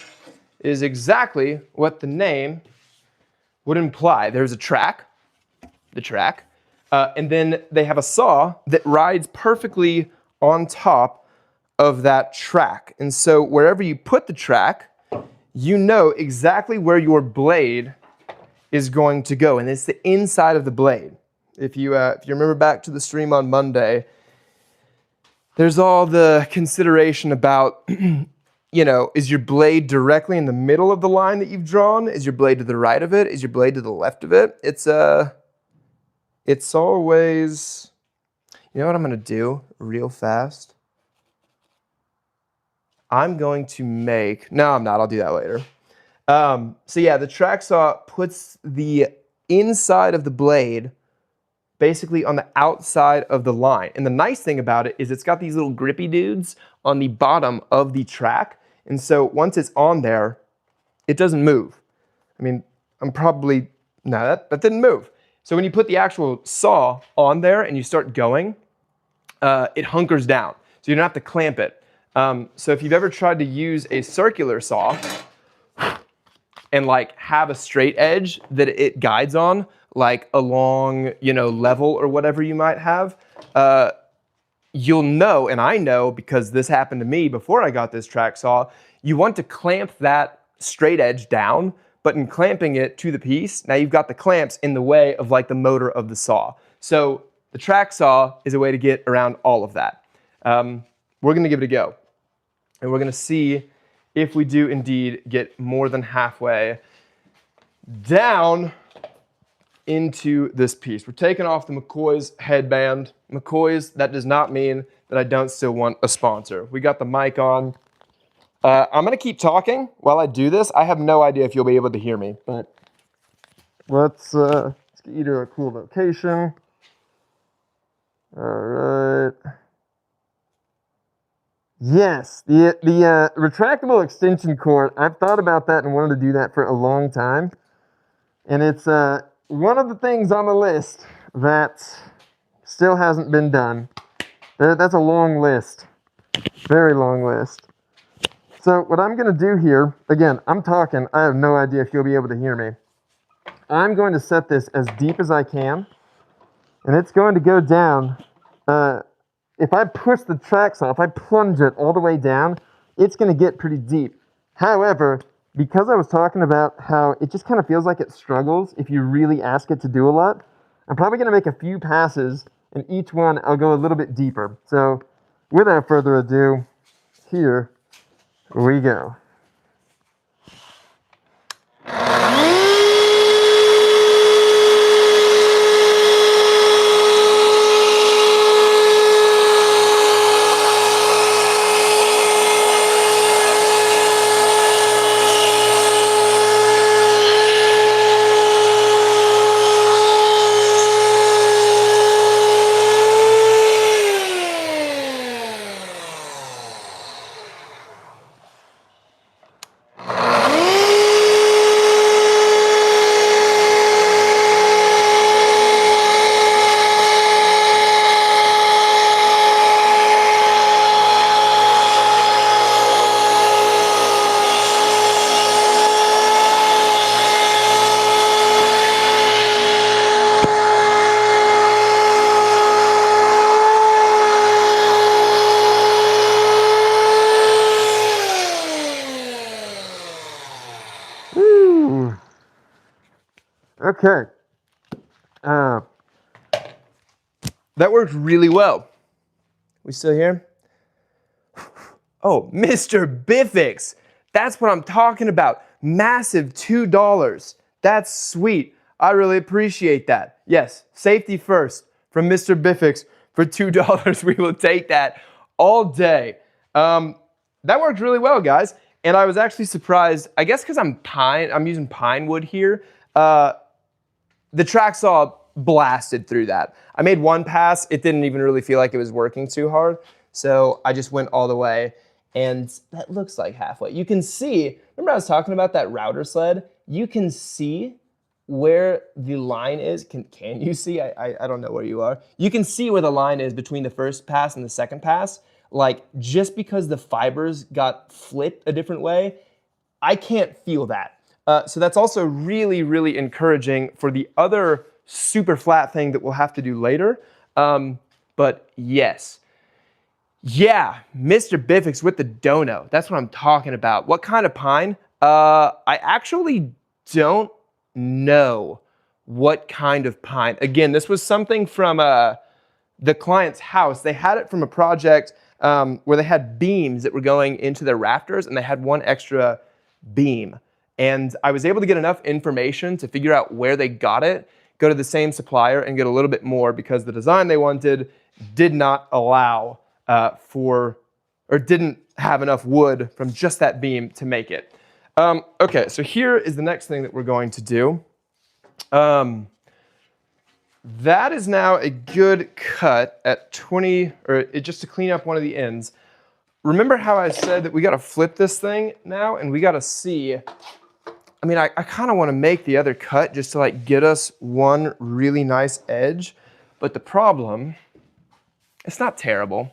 [SPEAKER 1] is exactly what the name would imply. There's a track, the track, and then they have a saw that rides perfectly on top of that track. And so wherever you put the track, you know exactly where your blade is going to go, and it's the inside of the blade. If you remember back to the stream on Monday, there's all the consideration about, is your blade directly in the middle of the line that you've drawn? Is your blade to the right of it? Is your blade to the left of it? It's always, you know what I'm going to do real fast? I'm going to make, no, I'm not, I'll do that later. So yeah, the track saw puts the inside of the blade basically on the outside of the line. And the nice thing about it is it's got these little grippy dudes on the bottom of the track. And so once it's on there, it doesn't move. I mean, no, that didn't move. So when you put the actual saw on there and you start going, it hunkers down. So you don't have to clamp it. So if you've ever tried to use a circular saw and like have a straight edge that it guides on, like along, level or whatever you might have, you'll know, and I know because this happened to me before I got this track saw, you want to clamp that straight edge down, but in clamping it to the piece, now you've got the clamps in the way of like the motor of the saw. So the track saw is a way to get around all of that. We're gonna give it a go. And we're gonna see if we do indeed get more than halfway down into this piece. We're taking off the McCoy's headband. McCoy's, that does not mean that I don't still want a sponsor. We got the mic on. I'm gonna keep talking while I do this. I have no idea if you'll be able to hear me, but let's get you to a cool location. All right. Yes, the retractable extension cord, I've thought about that and wanted to do that for a long time. And it's one of the things on the list that still hasn't been done.
[SPEAKER 2] That's a long list. Very long list. So what I'm going to do here, again, I'm talking. I have no idea if you'll be able to hear me. I'm going to set this as deep as I can, and it's going to go down. If I push the track saw, if I plunge it all the way down, it's going to get pretty deep. However, because I was talking about how it just kind of feels like it struggles if you really ask it to do a lot, I'm probably going to make a few passes, and each one I'll go a little bit deeper. So without further ado, here we go. Okay.
[SPEAKER 1] That worked really well. We still here? Oh, Mr. Biffix. That's what I'm talking about. Massive $2. That's sweet. I really appreciate that. Yes, safety first from Mr. Biffix for $2. We will take that all day. That worked really well, guys. And I was actually surprised, I guess because I'm using pine wood here. The track saw blasted through that. I made one pass. It didn't even really feel like it was working too hard. So I just went all the way, and that looks like halfway. You can see, remember I was talking about that router sled? You can see where the line is. Can you see? I don't know where you are. You can see where the line is between the first pass and the second pass. Like, just because the fibers got flipped a different way, I can't feel that. So that's also really, really encouraging for the other super flat thing that we'll have to do later. But yes. Yeah, Mr. Biffix with the Domino. That's what I'm talking about. What kind of pine? I actually don't know what kind of pine. Again, this was something from the client's house. They had it from a project where they had beams that were going into their rafters, and they had one extra beam. And I was able to get enough information to figure out where they got it, go to the same supplier and get a little bit more because the design they wanted did not allow didn't have enough wood from just that beam to make it. Okay, so here is the next thing that we're going to do. That is now a good cut at 20, just to clean up one of the ends. Remember how I said that we got to flip this thing now and we got to see. I mean, I kind of want to make the other cut just to like get us one really nice edge. But the problem, it's not terrible.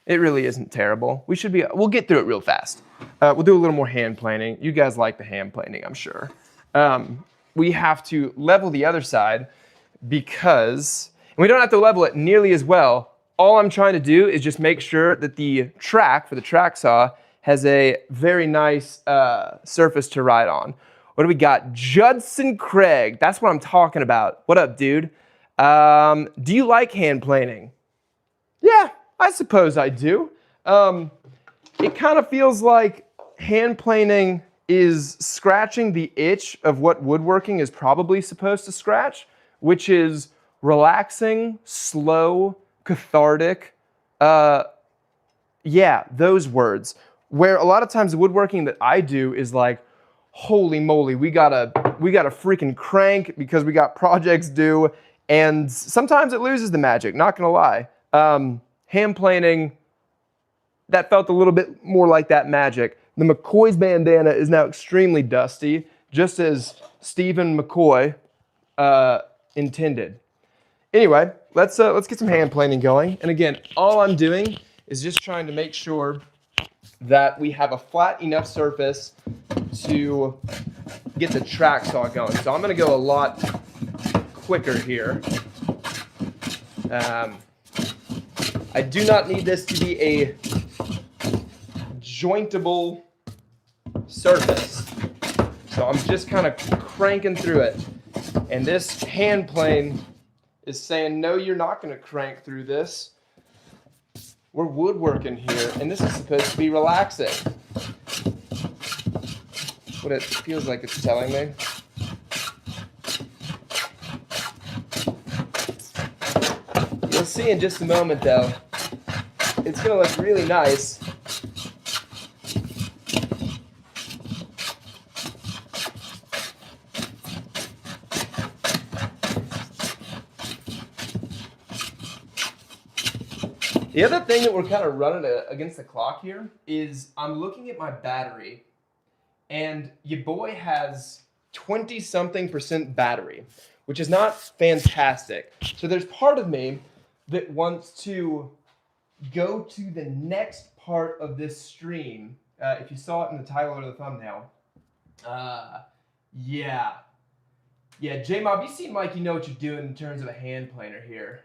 [SPEAKER 1] It really isn't terrible. We'll get through it real fast. We'll do a little more hand planing. You guys like the hand planing, I'm sure. We have to level the other side because, and we don't have to level it nearly as well. All I'm trying to do is just make sure that the track for the track saw has a very nice surface to ride on. What do we got? Judson Craig. That's what I'm talking about. What up, dude? Do you like hand planing? Yeah, I suppose I do. It kind of feels like hand planing is scratching the itch of what woodworking is probably supposed to scratch, which is relaxing, slow, cathartic. Yeah, those words. Where a lot of times the woodworking that I do is like, holy moly, we gotta freaking crank because we got projects due, and sometimes it loses the magic, not gonna lie. Hand planing, that felt a little bit more like that magic. The McCoy's bandana is now extremely dusty, just as Stephen McCoy intended. Anyway, let's get some hand planing going. And again, all I'm doing is just trying to make sure that we have a flat enough surface to get the track saw going. So I'm gonna go a lot quicker here. I do not need this to be a jointable surface. So I'm just kind of cranking through it. And this hand plane is saying, no, you're not gonna crank through this. We're woodworking here, and this is supposed to be relaxing. That's what it feels like it's telling me. You'll see in just a moment though, it's gonna look really nice. The other thing that we're kind of running against the clock here is I'm looking at my battery, and your boy has 20-something% battery, which is not fantastic. So there's part of me that wants to go to the next part of this stream. If you saw it in the title or the thumbnail. Yeah, J-Mob, you seem like you know what you're doing in terms of a hand planer here.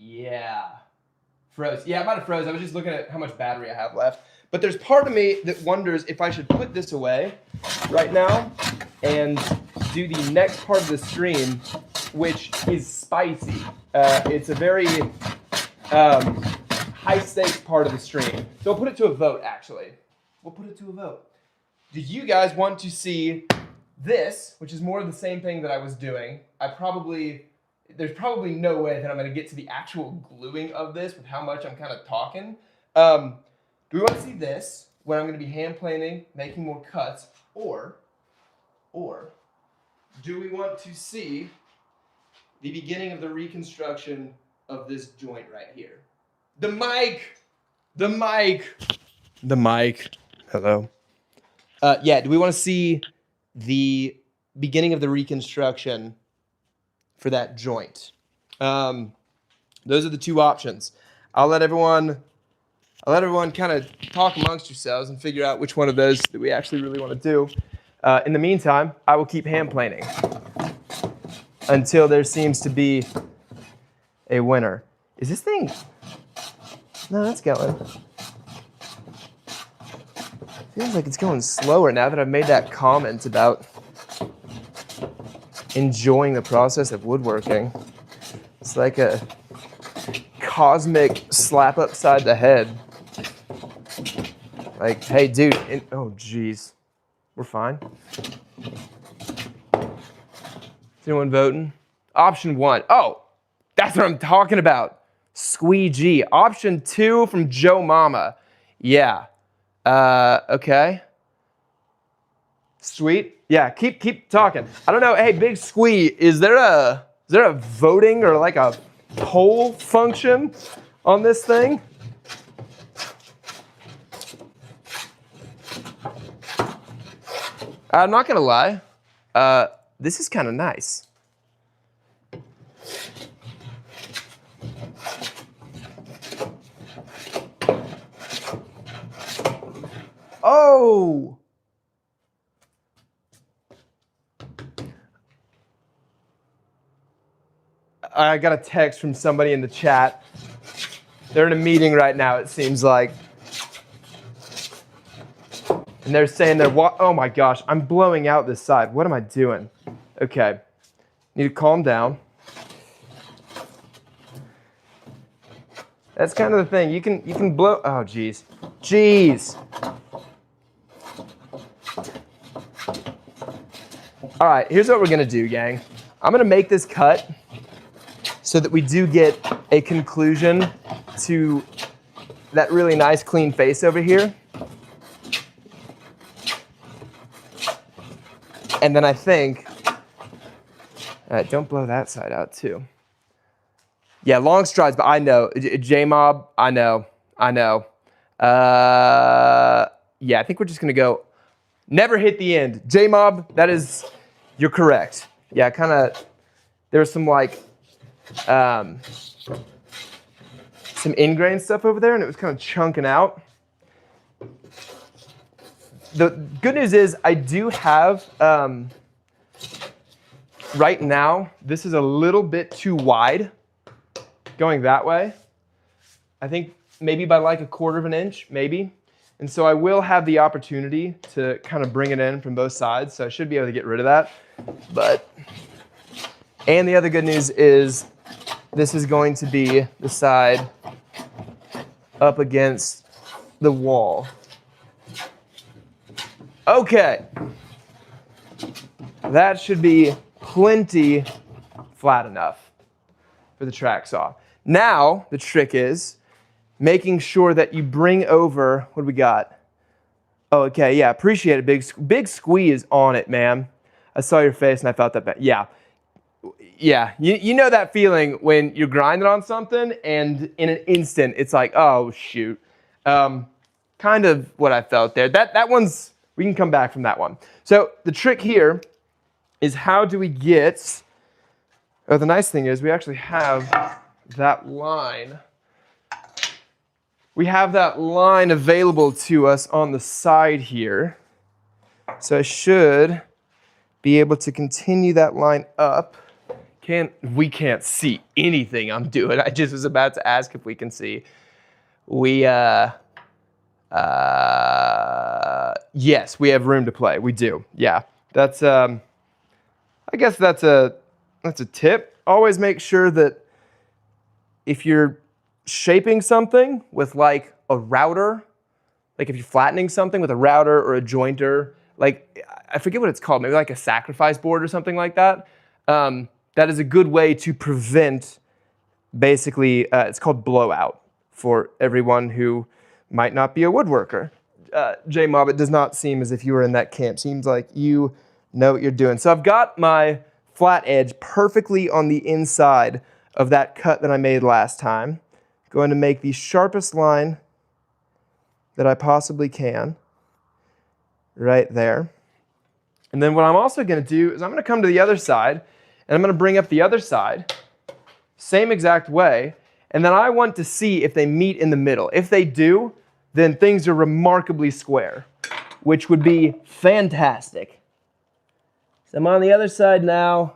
[SPEAKER 1] Yeah. Froze. Yeah, I might have froze. I was just looking at how much battery I have left. But there's part of me that wonders if I should put this away right now and do the next part of the stream, which is spicy. It's a very high stakes part of the stream. So we'll put it to a vote, actually. We'll put it to a vote. Do you guys want to see this, which is more of the same thing that I was doing? There's probably no way that I'm going to get to the actual gluing of this with how much I'm kind of talking. Do we want to see this, where I'm going to be hand planing, making more cuts, or do we want to see the beginning of the reconstruction of this joint right here? The mic! Hello. Yeah, do we want to see the beginning of the reconstruction for that joint? Those are the two options. I'll let everyone kind of talk amongst yourselves and figure out which one of those that we actually really want to do. In the meantime, I will keep hand planing until there seems to be a winner. Is this thing? No, that's going. Feels like it's going slower now that I've made that comment about enjoying the process of woodworking. It's like a cosmic slap upside the head. Like, hey, dude. Oh, geez. We're fine. Is anyone voting? Option 1. Oh, that's what I'm talking about. Squeegee. Option 2 from Joe Mama. Yeah. Okay. Sweet. Yeah, keep talking. I don't know. Hey, Big Squee, is there a voting or like a poll function on this thing? I'm not gonna lie. This is kind of nice. Oh! I got a text from somebody in the chat. They're in a meeting right now, it seems like. And they're saying oh my gosh, I'm blowing out this side. What am I doing? Okay, need to calm down. That's kind of the thing. You can blow, oh geez. Jeez. All right, here's what we're gonna do, gang. I'm gonna make this cut so that we do get a conclusion to that really nice clean face over here. And then I think, all right, don't blow that side out too. Yeah, long strides, but I know. J-Mob, I know. Yeah, I think we're just gonna go, never hit the end. J-Mob, you're correct. Yeah, kind of there's some like some ingrain stuff over there, and it was kind of chunking out. The good news is I do have, right now, this is a little bit too wide going that way. I think maybe by like 1/4 of an inch, maybe. And so I will have the opportunity to kind of bring it in from both sides, so I should be able to get rid of that. And the other good news is this is going to be the side up against the wall. Okay. That should be plenty flat enough for the track saw. Now, the trick is making sure that you bring over, what do we got? Oh, okay, yeah, appreciate it, big squeeze on it, man. I saw your face and I felt that bad. Yeah, you know that feeling when you're grinding on something and in an instant, it's like, oh, shoot. Kind of what I felt there. That one's, we can come back from that one. So the trick here is how do we get, oh, the nice thing is we actually have that line. We have that line available to us on the side here. So I should be able to continue that line up. We can't see anything I'm doing. I just was about to ask if we can see. Yes, we have room to play. We do. Yeah, that's. I guess that's a tip. Always make sure that if you're shaping something with like a router, like if you're flattening something with a router or a jointer, like I forget what it's called, maybe like a sacrifice board or something like that. That is a good way to prevent, basically, it's called blowout for everyone who might not be a woodworker. J-Mob, it does not seem as if you were in that camp. Seems like you know what you're doing. So I've got my flat edge perfectly on the inside of that cut that I made last time. Going to make the sharpest line that I possibly can right there. And then what I'm also going to do is I'm going to come to the other side and I'm going to bring up the other side, same exact way, and then I want to see if they meet in the middle. If they do, then things are remarkably square, which would be fantastic. So I'm on the other side now,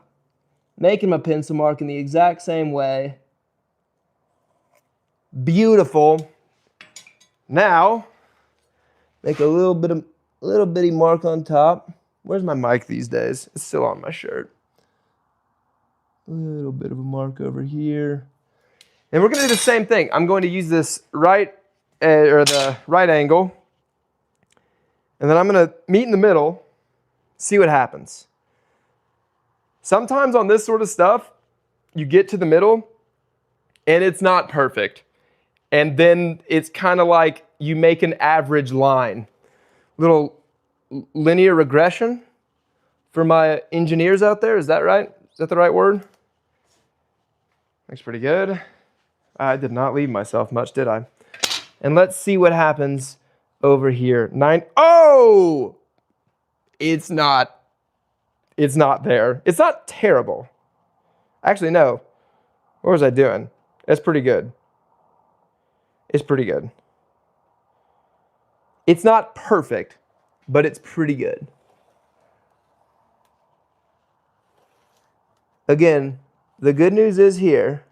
[SPEAKER 1] making my pencil mark in the exact same way. Beautiful. Now, make a little bitty mark on top. Where's my mic these days? It's still on my shirt. A little bit of a mark over here. And we're going to do the same thing. I'm going to use this the right angle. And then I'm going to meet in the middle, see what happens. Sometimes on this sort of stuff, you get to the middle and it's not perfect. And then it's kind of like you make an average line. Little linear regression for my engineers out there. Is that right? Is that the right word? Looks pretty good. I did not leave myself much, did I? And let's see what happens over here. Oh! It's not there. It's not terrible. Actually, no. What was I doing? It's pretty good. It's pretty good. It's not perfect, but it's pretty good. Again, the good news is here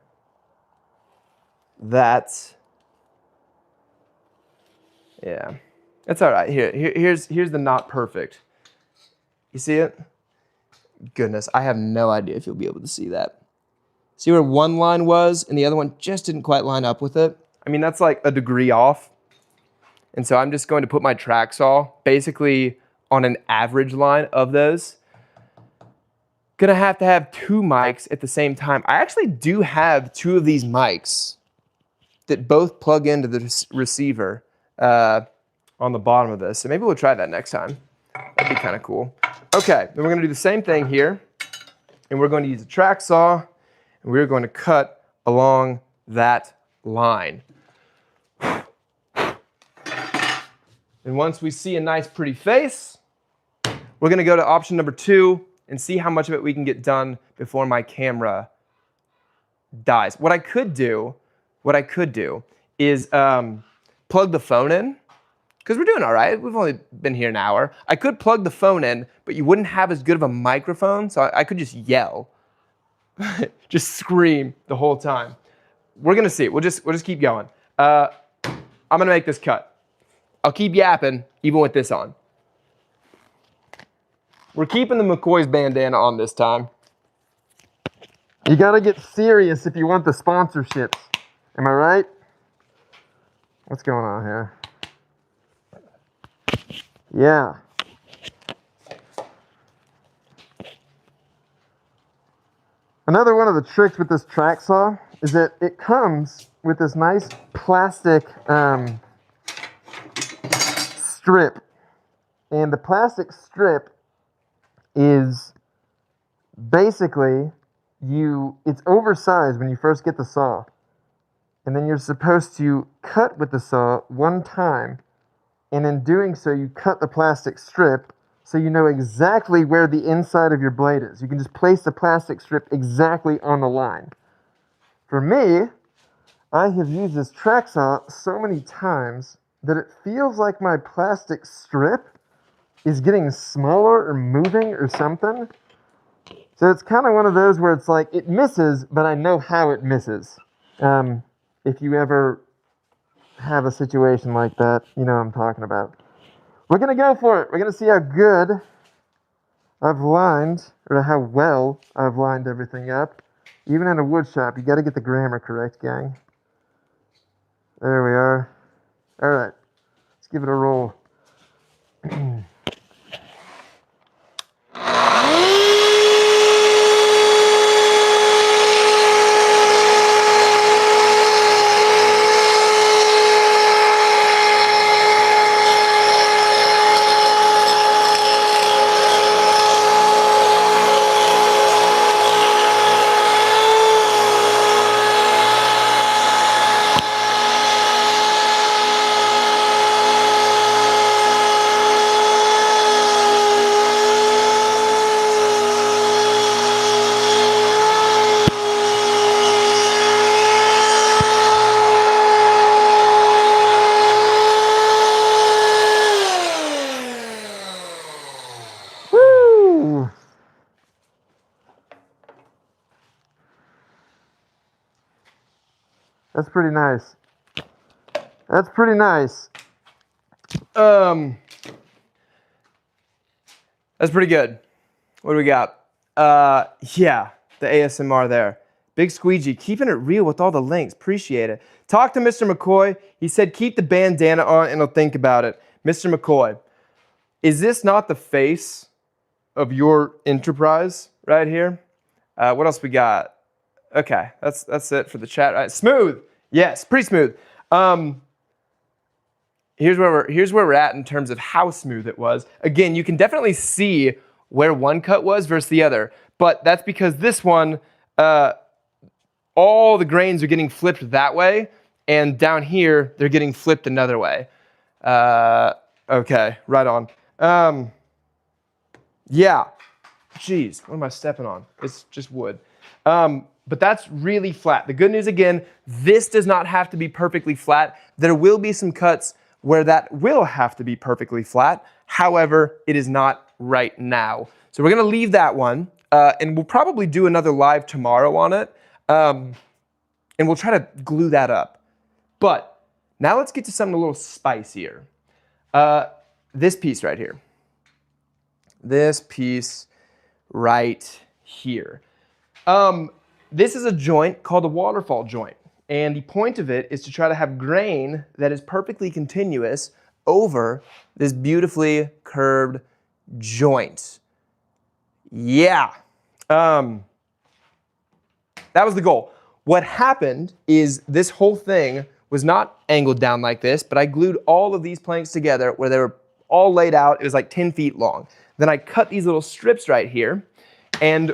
[SPEAKER 1] that, yeah, it's all right. Here's the not perfect. You see it? Goodness, I have no idea if you'll be able to see that. See where one line was and the other one just didn't quite line up with it? I mean, that's like a degree off. And so I'm just going to put my track saw basically on an average line of those. Gonna have to have 2 mics at the same time. I actually do have 2 of these mics that both plug into the receiver on the bottom of this. So maybe we'll try that next time. That'd be kind of cool. Okay, then we're gonna do the same thing here. And we're going to use a track saw and we're going to cut along that line. And once we see a nice pretty face, we're gonna go to option number 2, and see how much of it we can get done before my camera dies. What I could do is plug the phone in, because we're doing all right. We've only been here an hour. I could plug the phone in, but you wouldn't have as good of a microphone, so I could just yell. Just scream the whole time. We're gonna see. We'll just keep going. I'm gonna make this cut. I'll keep yapping even with this on. We're keeping the McCoy's bandana on this time.
[SPEAKER 2] You gotta get serious if you want the sponsorships. Am I right? What's going on here? Yeah. Another one of the tricks with this track saw is that it comes with this nice plastic strip. And the plastic strip is basically it's oversized when you first get the saw. And then you're supposed to cut with the saw one time. And in doing so, you cut the plastic strip so you know exactly where the inside of your blade is. You can just place the plastic strip exactly on the line. For me, I have used this track saw so many times that it feels like my plastic strip is getting smaller or moving or something. So it's kind of one of those where it's like, it misses, but I know how it misses. If you ever have a situation like that, you know what I'm talking about. We're going to go for it. We're going to see how good I've lined, or how well I've lined everything up. Even in a wood shop, you got to get the grammar correct, gang. There we are. All right. Let's give it a roll. That's pretty nice. That's pretty nice.
[SPEAKER 1] That's pretty good. What do we got? Yeah, the ASMR there. Big Squeegee, keeping it real with all the links. Appreciate it. Talk to Mr. McCoy. He said keep the bandana on and he'll think about it. Mr. McCoy, is this not the face of your enterprise right here? What else we got? Okay, that's it for the chat. Right. Smooth. Yes, pretty smooth. Here's where we're at in terms of how smooth it was. Again, you can definitely see where one cut was versus the other, but that's because this one, all the grains are getting flipped that way, and down here they're getting flipped another way. Okay, right on. Yeah. Jeez, what am I stepping on? It's just wood. But that's really flat. The good news again, this does not have to be perfectly flat. There will be some cuts where that will have to be perfectly flat. However, it is not right now. So we're gonna leave that one, and we'll probably do another live tomorrow on it, and we'll try to glue that up. But now let's get to something a little spicier. This piece right here. This piece right here. This is a joint called a waterfall joint. And the point of it is to try to have grain that is perfectly continuous over this beautifully curved joint. Yeah. That was the goal. What happened is this whole thing was not angled down like this, but I glued all of these planks together where they were all laid out. It was like 10 feet long. Then I cut these little strips right here, and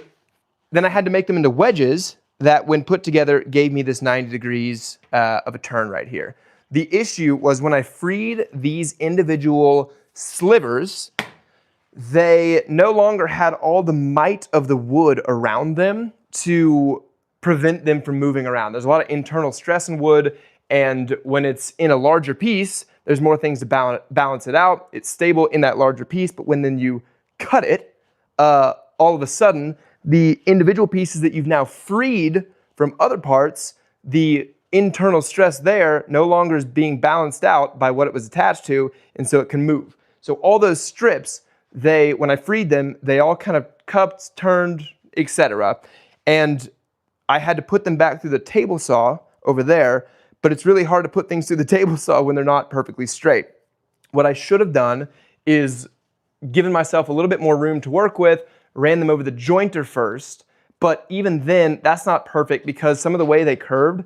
[SPEAKER 1] then I had to make them into wedges that when put together gave me this 90 degrees of a turn right here. The issue was when I freed these individual slivers, they no longer had all the might of the wood around them to prevent them from moving around. There's a lot of internal stress in wood, and when it's in a larger piece, there's more things to balance it out. It's stable in that larger piece, but when then you cut it, all of a sudden, the individual pieces that you've now freed from other parts, the internal stress there no longer is being balanced out by what it was attached to, and so it can move. So all those strips, when I freed them, they all kind of cupped, turned, etc. And I had to put them back through the table saw over there, but it's really hard to put things through the table saw when they're not perfectly straight. What I should have done is given myself a little bit more room to work with, ran them over the jointer first, but even then, that's not perfect because some of the way they curved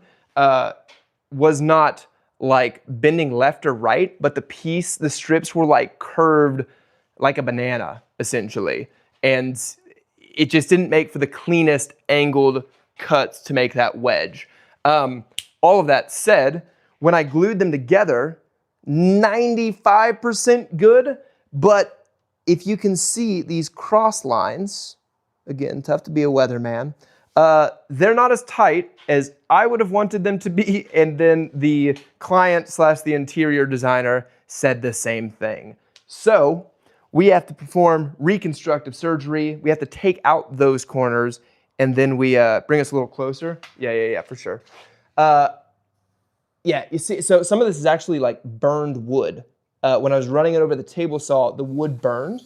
[SPEAKER 1] was not like bending left or right, but the strips were like curved like a banana, essentially. And it just didn't make for the cleanest angled cuts to make that wedge. All of that said, when I glued them together, 95% good, but if you can see these cross lines, again, tough to be a weatherman, they're not as tight as I would have wanted them to be, and then the client / the interior designer said the same thing. So we have to perform reconstructive surgery. We have to take out those corners, and then we bring us a little closer. Yeah, for sure. Yeah, you see, so some of this is actually like burned wood. When I was running it over the table saw, the wood burned,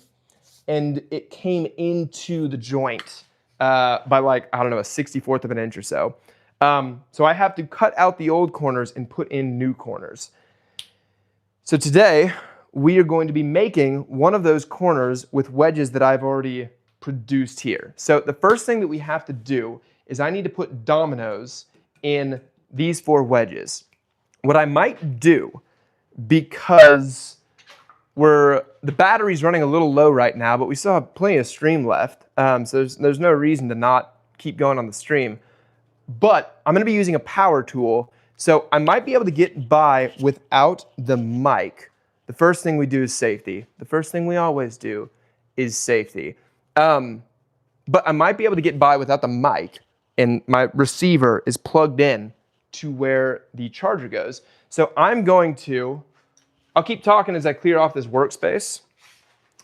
[SPEAKER 1] and it came into the joint by like, I don't know, a 64th of an inch or so. So I have to cut out the old corners and put in new corners. So today, we are going to be making one of those corners with wedges that I've already produced here. So the first thing that we have to do is I need to put dominoes in these 4 wedges. What I might do, because the battery's running a little low right now, but we still have plenty of stream left, so there's no reason to not keep going on the stream. But I'm going to be using a power tool, so I might be able to get by without the mic. The first thing we do is safety. The first thing we always do is safety. But I might be able to get by without the mic, and my receiver is plugged in to where the charger goes. So I'll keep talking as I clear off this workspace,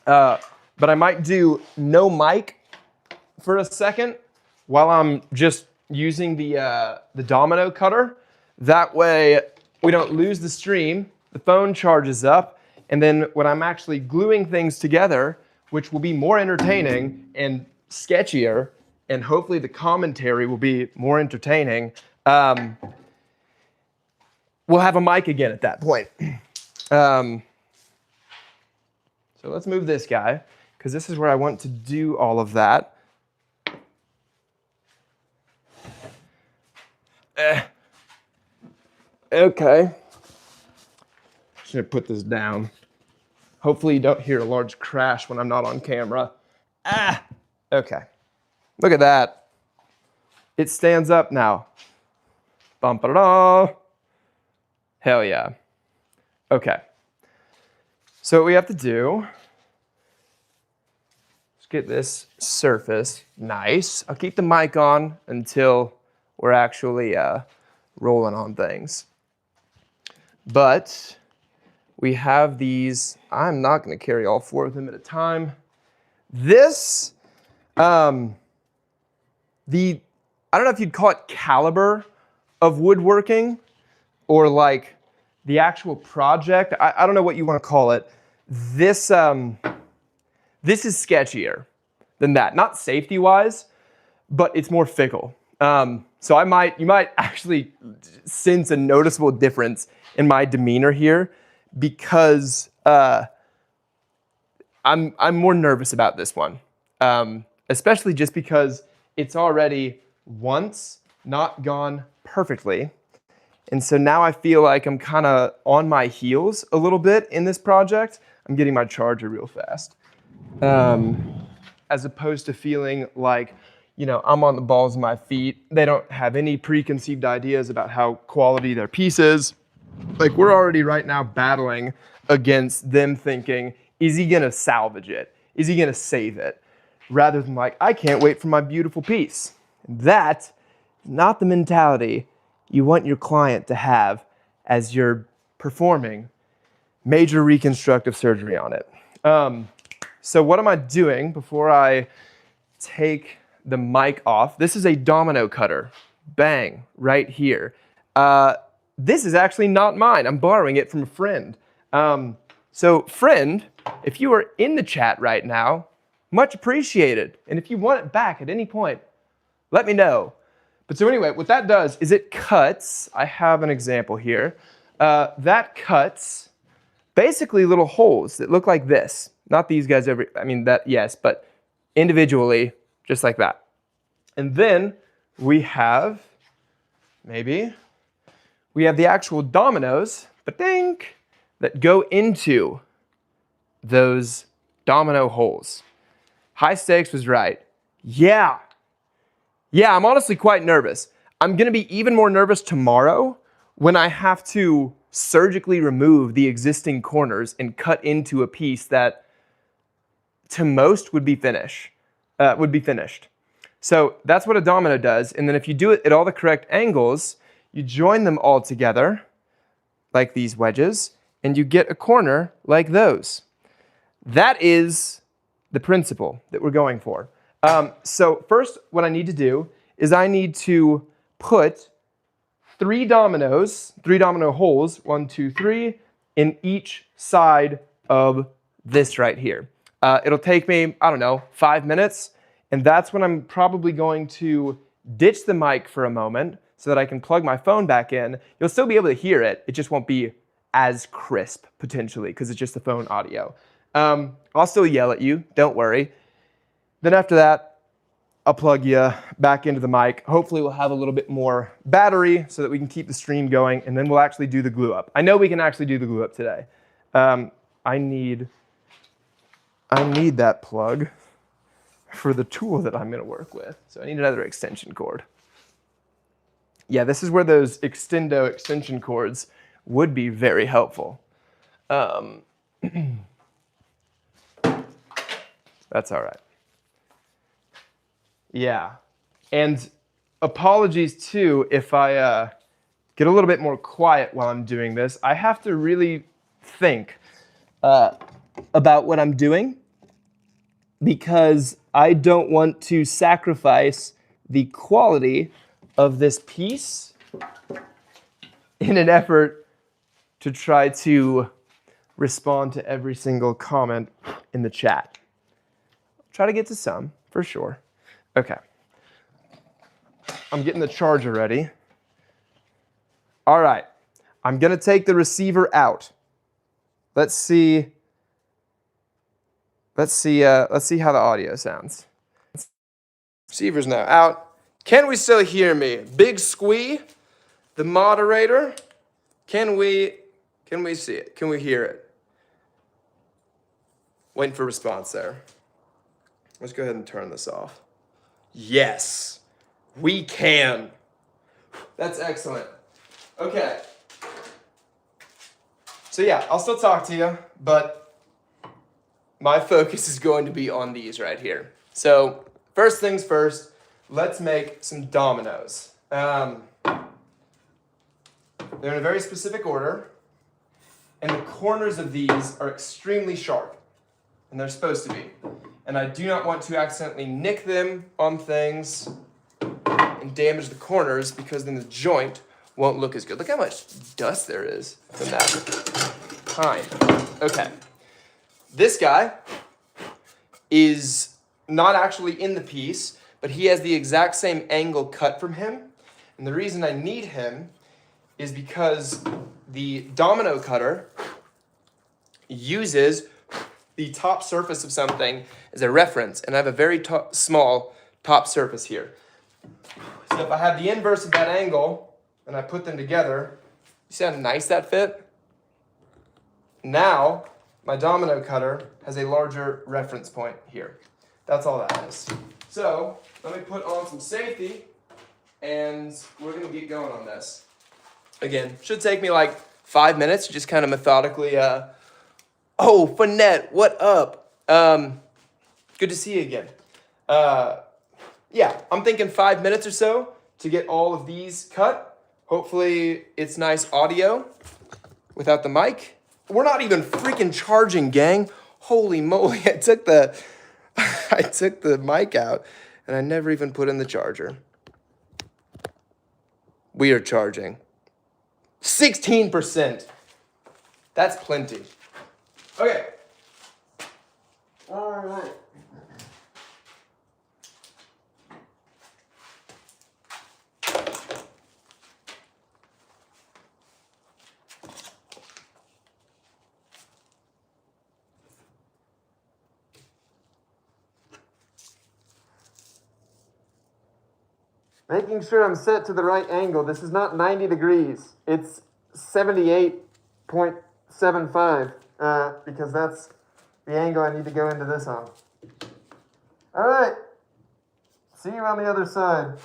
[SPEAKER 1] but I might do no mic for a second while I'm just using the Domino cutter. That way we don't lose the stream, the phone charges up, and then when I'm actually gluing things together, which will be more entertaining and sketchier, and hopefully the commentary will be more entertaining, we'll have a mic again at that point. So let's move this guy, because this is where I want to do all of that. Okay. Should have put this down. Hopefully you don't hear a large crash when I'm not on camera. Okay. Look at that. It stands up now. Bum-ba-da-da. Hell yeah. Okay. So what we have to do is get this surface nice. I'll keep the mic on until we're actually rolling on things. But we have these. I'm not going to carry all 4 of them at a time. This, I don't know if you'd call it caliber of woodworking or like the actual project. I don't know what you want to call it. This is sketchier than that. Not safety-wise, but it's more fickle. So you might actually sense a noticeable difference in my demeanor here because I'm more nervous about this one, especially just because it's already once not gone perfectly. And so now I feel like I'm kind of on my heels a little bit in this project. I'm getting my charger real fast. As opposed to feeling like, I'm on the balls of my feet. They don't have any preconceived ideas about how quality their piece is. Like we're already right now battling against them thinking, is he gonna salvage it? is he going to save it? Rather than like, I can't wait for my beautiful piece. That is not the mentality you want your client to have as you're performing major reconstructive surgery on it. So what am I doing before I take the mic off? This is a domino cutter. Bang, right here. This is actually not mine. I'm borrowing it from a friend. So friend, if you are in the chat right now, much appreciated. And if you want it back at any point, let me know. But so anyway, what that does is it cuts, I have an example here, that cuts basically little holes that look like this. Not these guys over, I mean that, yes, but individually, just like that. And then we have, maybe, we have the actual dominoes, ba-dink, that go into those domino holes. High stakes was right. Yeah, I'm honestly quite nervous. I'm gonna be even more nervous tomorrow when I have to surgically remove the existing corners and cut into a piece that to most would be finished. So that's what a domino does. And then if you do it at all the correct angles, you join them all together like these wedges, and you get a corner like those. That is the principle that we're going for. So first, what I need to do is I need to put 3 domino holes, 1, 2, 3, in each side of this right here. It'll take me, I don't know, 5 minutes, and that's when I'm probably going to ditch the mic for a moment so that I can plug my phone back in. You'll still be able to hear it, it just won't be as crisp, potentially, because it's just the phone audio. I'll still yell at you, don't worry. Then after that, I'll plug you back into the mic. Hopefully we'll have a little bit more battery so that we can keep the stream going, and then we'll actually do the glue up. I know we can actually do the glue up today. I need that plug for the tool that I'm gonna work with. So I need another extension cord. Yeah, this is where those extendo extension cords would be very helpful. That's all right. Yeah, and apologies too if I get a little bit more quiet while I'm doing this. I have to really think about what I'm doing because I don't want to sacrifice the quality of this piece in an effort to try to respond to every single comment in the chat. Try to get to some, for sure. Okay. I'm getting the charger ready. All right. I'm going to take the receiver out. Let's see how the audio sounds. Receiver's now out. Can we still hear me? Big Squee, the moderator. Can we see it? Can we hear it? Waiting for a response there. Let's go ahead and turn this off. Yes, we can. That's excellent. Okay. So yeah, I'll still talk to you, but my focus is going to be on these right here. So first things first, let's make some dominoes. They're in a very specific order, and the corners of these are extremely sharp, and they're supposed to be. And I do not want to accidentally nick them on things and damage the corners because then the joint won't look as good. Look how much dust there is from that pine. Okay. This guy is not actually in the piece, but he has the exact same angle cut from him. And the reason I need him is because the domino cutter uses the top surface of something as a reference, and I have a very small top surface here. So if I have the inverse of that angle, and I put them together, you see how nice that fit? Now, my domino cutter has a larger reference point here. That's all that is. So, let me put on some safety, and we're gonna get going on this. Again, should take me like 5 minutes, just kind of methodically, oh, Finette, what up? Good to see you again. Yeah, I'm thinking 5 minutes or so to get all of these cut. Hopefully it's nice audio without the mic. We're not even freaking charging, gang. Holy moly, I took the mic out and I never even put in the charger. We are charging. 16%. That's plenty. Okay.
[SPEAKER 2] All right. Making sure I'm set to the right angle. This is not 90 degrees. It's 78.75 because that's the angle I need to go into this on. All right. See you on the other side.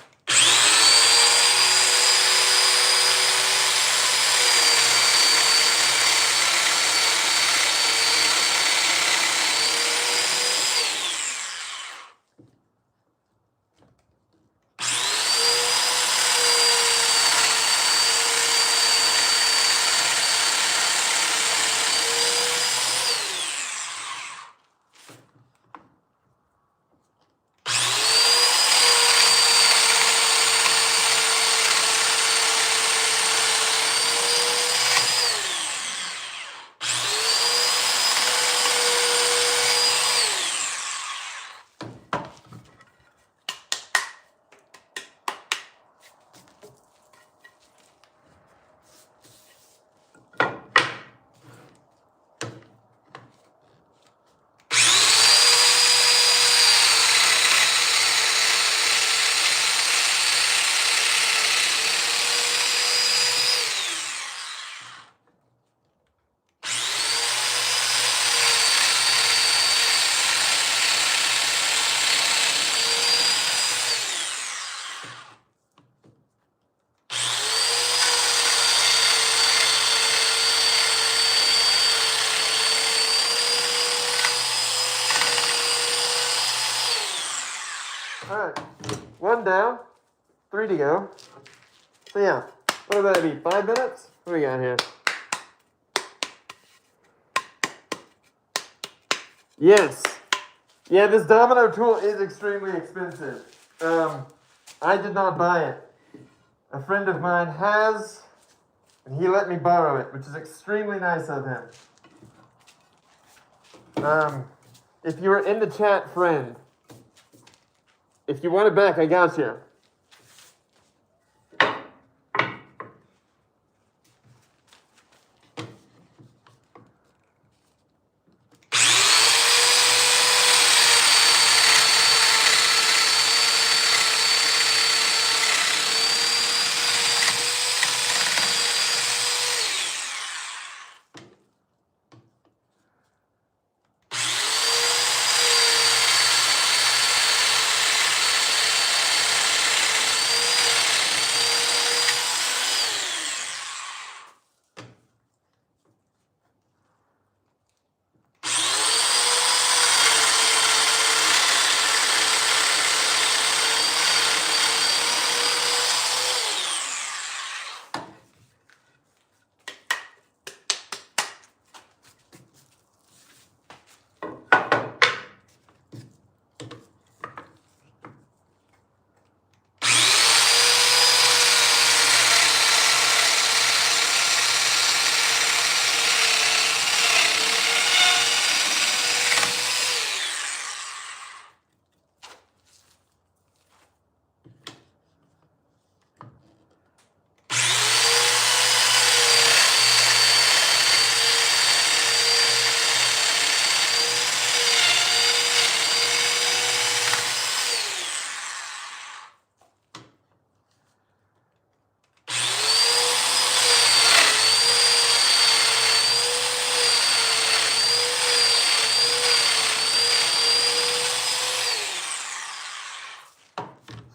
[SPEAKER 2] All right, 1 down, 3 to go. So yeah, what would that be, 5 minutes? What do we got here? Yes. Yeah, this Domino tool is extremely expensive. I did not buy it. A friend of mine has, and he let me borrow it, which is extremely nice of him. If you were in the chat, friend, if you want it back, I got you.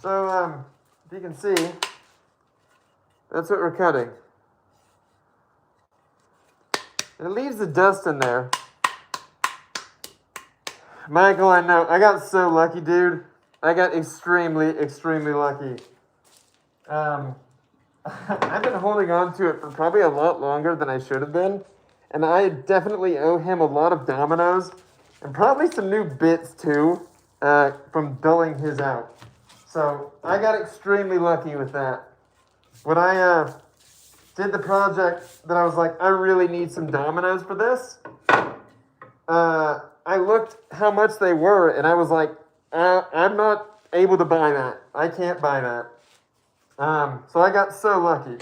[SPEAKER 2] So, if you can see, that's what we're cutting. And it leaves the dust in there. Michael, I know. I got so lucky, dude. I got extremely, extremely lucky. I've been holding on to it for probably a lot longer than I should have been. And I definitely owe him a lot of dominoes and probably some new bits too from dulling his out. So I got extremely lucky with that. When I did the project that I was like, I really need some dominoes for this, I looked how much they were and I was like, I'm not able to buy that. I can't buy that. So I got so lucky.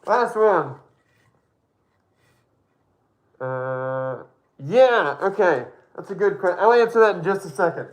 [SPEAKER 2] Last one. Yeah, okay. That's a good question. I'll answer that in just a second.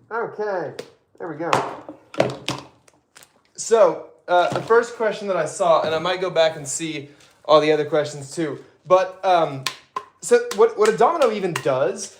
[SPEAKER 2] Okay, there we go.
[SPEAKER 1] So, the first question that I saw, and I might go back and see all the other questions too, but so what a domino even does,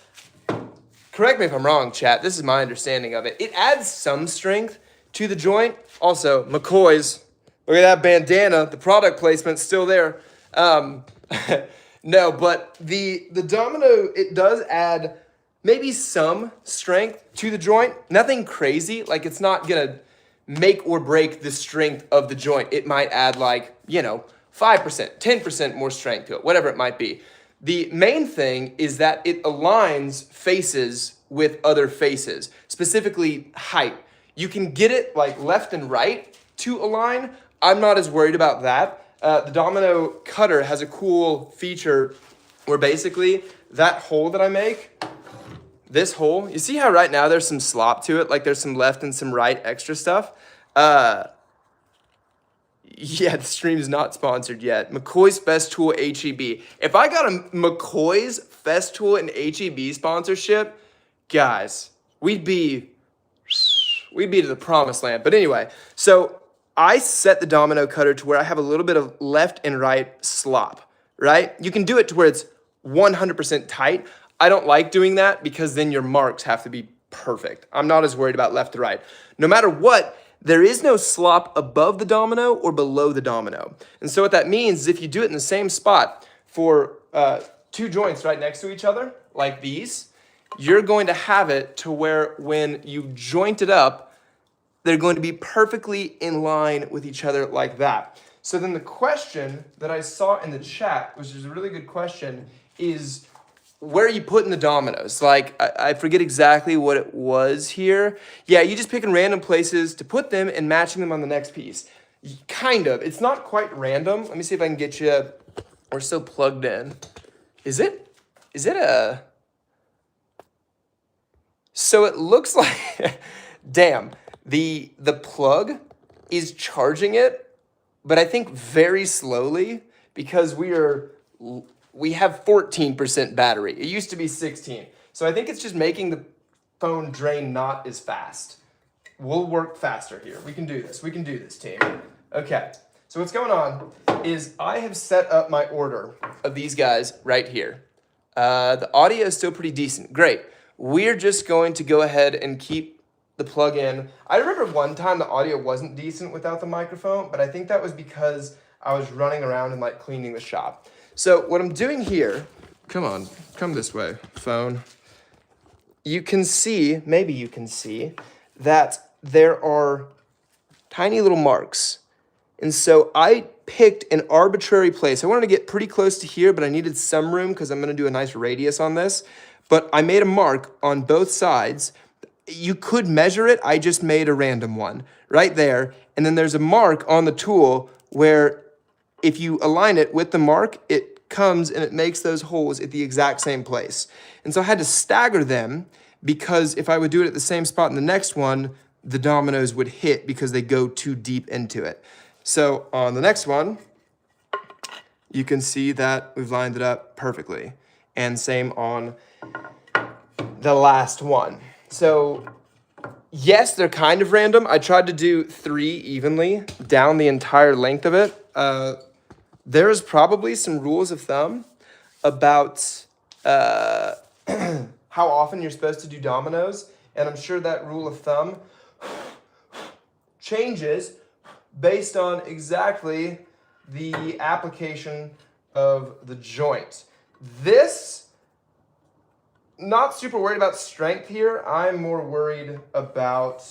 [SPEAKER 1] correct me if I'm wrong, chat, this is my understanding of it, it adds some strength to the joint. Also, McCoy's, look at that bandana, the product placement's still there. No, but the domino, it does add maybe some strength to the joint. Nothing crazy, like it's not gonna make or break the strength of the joint. It might add 5%, 10% more strength to it, whatever it might be. The main thing is that it aligns faces with other faces, specifically height. You can get it like left and right to align. I'm not as worried about that. The Domino cutter has a cool feature where basically that hole that I make, this hole, you see how right now there's some slop to it, like there's some left and some right extra stuff? Yeah, the stream's not sponsored yet. McCoy's Festool HEB. If I got a McCoy's Festool and HEB sponsorship, guys, we'd be to the promised land. But anyway, so I set the Domino cutter to where I have a little bit of left and right slop, right? You can do it to where it's 100% tight. I don't like doing that because then your marks have to be perfect. I'm not as worried about left to right. No matter what, there is no slop above the domino or below the domino. And so what that means is if you do it in the same spot for 2 joints right next to each other, like these, you're going to have it to where when you joint it up, they're going to be perfectly in line with each other like that. So then the question that I saw in the chat, which is a really good question, is where are you putting the dominoes? Like, I forget exactly what it was here. Yeah, you just picking random places to put them and matching them on the next piece. Kind of. It's not quite random. Let me see if I can get you. We're still plugged in. Is it a... So it looks like, damn, the plug is charging it, but I think very slowly because we have 14% battery. It used to be 16. So I think it's just making the phone drain not as fast. We'll work faster here. We can do this. We can do this, team. Okay. So what's going on is I have set up my order of these guys right here. The audio is still pretty decent. Great. We're just going to go ahead and keep the plug in. I remember one time the audio wasn't decent without the microphone, but I think that was because I was running around and like cleaning the shop. So what I'm doing here, come on, come this way, phone. You can see, maybe you can see, that there are tiny little marks. And so I picked an arbitrary place. I wanted to get pretty close to here, but I needed some room because I'm going to do a nice radius on this. But I made a mark on both sides. You could measure it. I just made a random one right there. And then there's a mark on the tool where if you align it with the mark, it comes and it makes those holes at the exact same place. And so I had to stagger them because if I would do it at the same spot in the next one, the dominoes would hit because they go too deep into it. So on the next one, you can see that we've lined it up perfectly. And same on the last one. So yes, they're kind of random. I tried to do 3 evenly down the entire length of it. There's probably some rules of thumb about how often you're supposed to do dominoes. And I'm sure that rule of thumb changes based on exactly the application of the joint. This, not super worried about strength here. I'm more worried about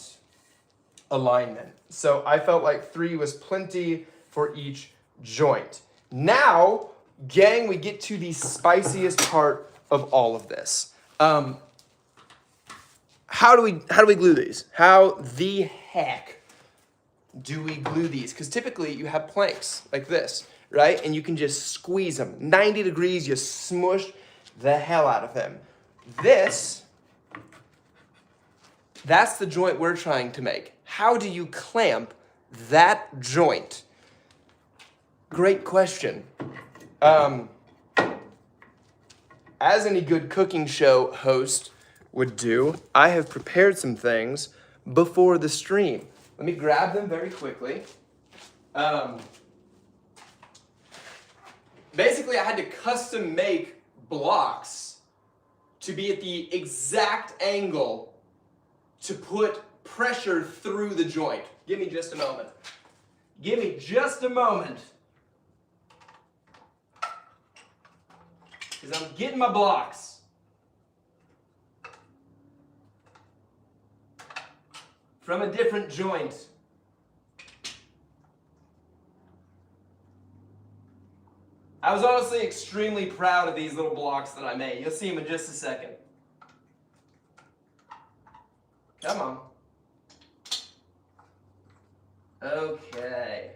[SPEAKER 1] alignment. So I felt like 3 was plenty for each joint. Now, gang, we get to the spiciest part of all of this. How do we glue these? How the heck do we glue these? Because typically you have planks like this, right? And you can just squeeze them. 90 degrees, you smush the hell out of them. This, that's the joint we're trying to make. How do you clamp that joint? Great question. As any good cooking show host would do, I have prepared some things before the stream. Let me grab them very quickly. Basically, I had to custom make blocks to be at the exact angle to put pressure through the joint. Give me just a moment. Give me just a moment. Because I'm getting my blocks. From a different joint. I was honestly extremely proud of these little blocks that I made. You'll see them in just a second. Come on. Okay.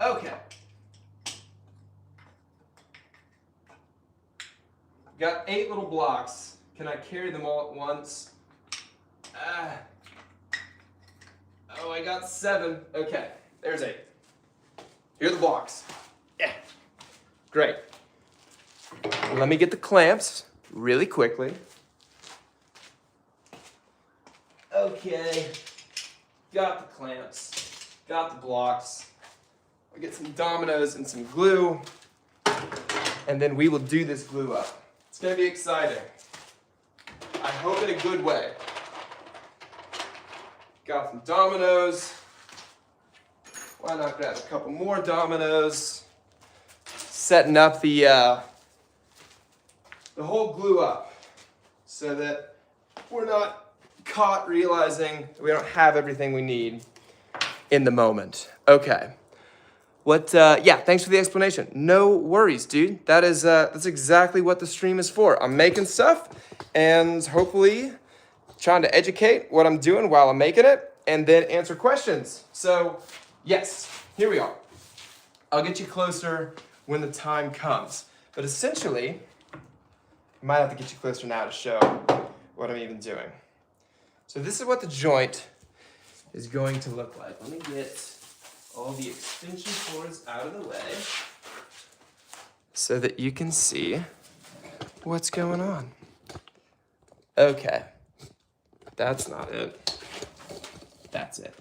[SPEAKER 1] Okay. Got 8 little blocks. Can I carry them all at once? Oh, I got 7. Okay, there's 8. Here are the blocks. Yeah, great. Let me get the clamps really quickly. Okay, got the clamps, got the blocks. I'll get some dominoes and some glue. and then we will do this glue up. It's gonna be exciting. I hope in a good way. Got some dominoes. Why not grab a couple more dominoes? Setting up the whole glue up so that we're not caught realizing we don't have everything we need in the moment. Okay. Yeah, thanks for the explanation. No worries, dude. That's exactly what the stream is for. I'm making stuff and hopefully trying to educate what I'm doing while I'm making it and then answer questions. So, yes, here we are. I'll get you closer when the time comes. But essentially, I might have to get you closer now to show what I'm even doing. So this is what the joint is going to look like. Let me get all the extension cords out of the way so that you can see what's going on. Okay, that's not it. That's it.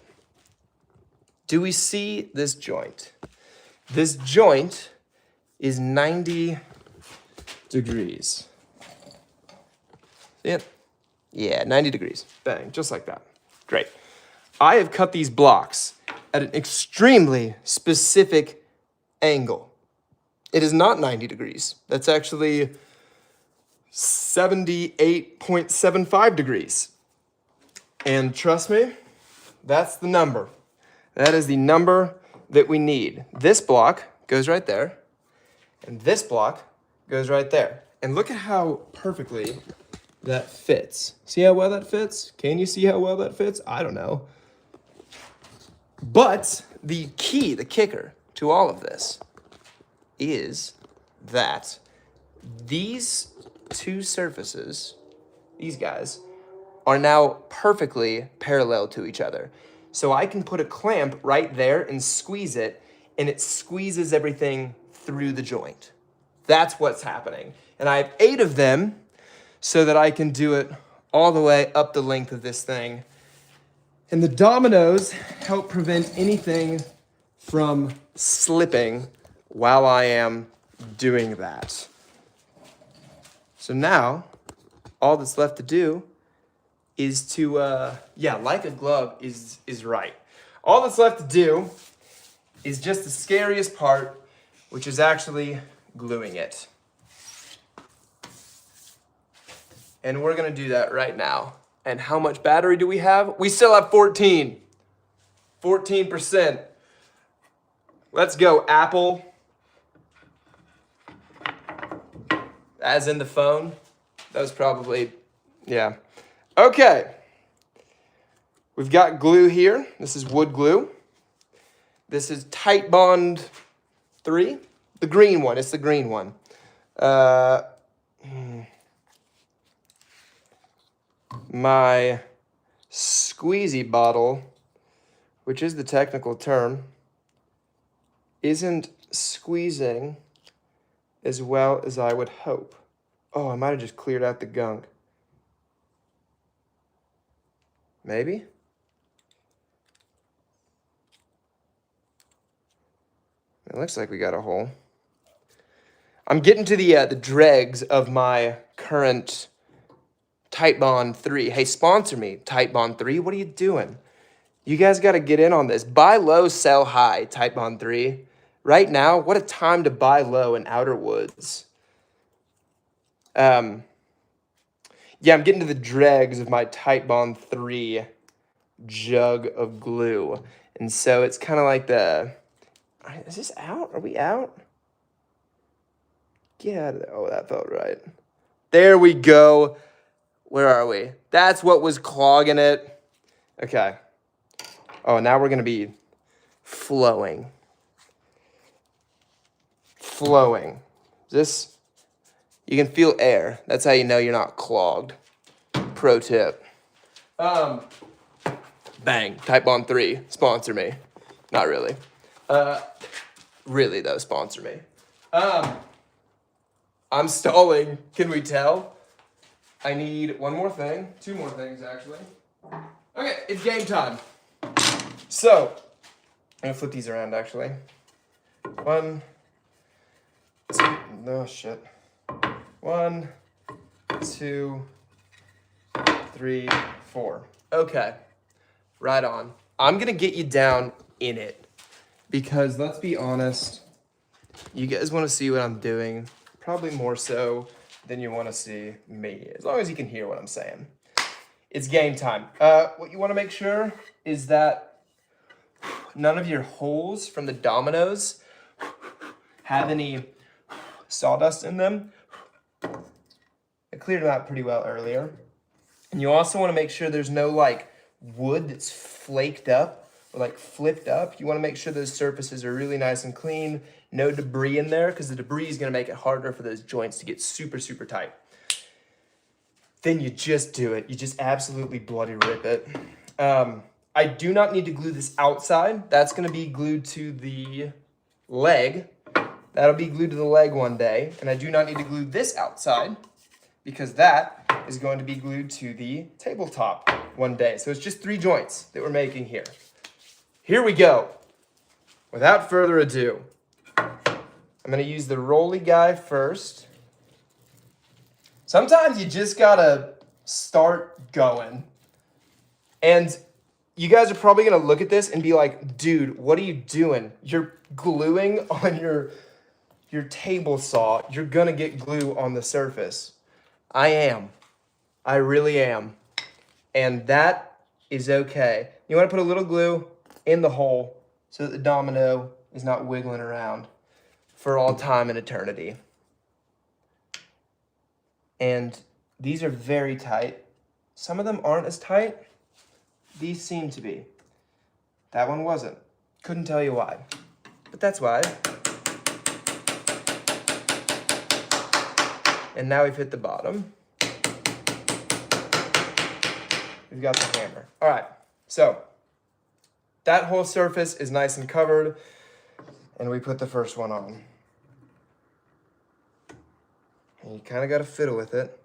[SPEAKER 1] Do we see this joint? This joint is 90 degrees. See it? Yeah, 90 degrees. Bang, just like that. Great. I have cut these blocks at an extremely specific angle. It is not 90 degrees. That's actually 78.75 degrees. And trust me, that's the number. That is the number that we need. This block goes right there, and this block goes right there. And look at how perfectly that fits. See how well that fits? Can you see how well that fits? I don't know. But the key, the kicker to all of this is that these two surfaces, these guys, are now perfectly parallel to each other. So I can put a clamp right there and squeeze it, and it squeezes everything through the joint. That's what's happening. And I have 8 of them so that I can do it all the way up the length of this thing. And the dominoes help prevent anything from slipping while I am doing that. So now, all that's left to do is to, like a glove is right. All that's left to do is just the scariest part, which is actually gluing it. And we're gonna do that right now. And how much battery do we have? We still have 14%. Let's go, Apple. As in the phone. That was probably, yeah. Okay. We've got glue here. This is wood glue. This is Tight Bond 3. The green one, it's the green one. My squeezy bottle, which is the technical term, isn't squeezing as well as I would hope. Oh, I might have just cleared out the gunk. Maybe? It looks like we got a hole. I'm getting to the dregs of my current Tight Bond 3. Hey, sponsor me, Tight Bond 3. What are you doing? You guys got to get in on this. Buy low, sell high, Tight Bond 3. Right now, what a time to buy low in Outer Woods. Yeah, I'm getting to the dregs of my Tight Bond 3 jug of glue. And so it's kind of like is this out? Are we out? Get out of there. Oh, that felt right. There we go. Where are we? That's what was clogging it. Okay. Oh, now we're going to be flowing. Flowing. This, you can feel air. That's how you know you're not clogged. Pro tip. Bang. Tight Bond 3. Sponsor me. Not really. Really, though, sponsor me. I'm stalling. Can we tell? I need one more thing. 2 more things, actually. Okay, it's game time. So, I'm going to flip these around, actually. 1, 2, no shit. 1, 2, 3, 4. Okay, right on. I'm gonna get you down in it because let's be honest, you guys want to see what I'm doing, probably more so than you want to see me, as long as you can hear what I'm saying. It's game time. What you want to make sure is that none of your holes from the dominoes have any sawdust in them. I cleared them out pretty well earlier. And you also want to make sure there's no like wood that's flaked up or like flipped up. You want to make sure those surfaces are really nice and clean, no debris in there, because the debris is going to make it harder for those joints to get super, super tight. Then you just do it. You just absolutely bloody rip it. I do not need to glue this outside. That's going to be glued to the leg. That'll be glued to the leg one day. And I do not need to glue this outside because that is going to be glued to the tabletop one day. So it's just 3 joints that we're making here. Here we go. Without further ado, I'm going to use the rolly guy first. Sometimes you just gotta start going. And you guys are probably gonna look at this and be like, dude, what are you doing? You're gluing on your table saw. You're gonna get glue on the surface. I am. I really am. And that is okay. You wanna put a little glue in the hole so that the domino is not wiggling around for all time and eternity. And these are very tight. Some of them aren't as tight. These seem to be. That one wasn't. Couldn't tell you why. But that's why. And now we've hit the bottom. We've got the hammer. All right, so that whole surface is nice and covered. And we put the first one on. And you kind of got to fiddle with it.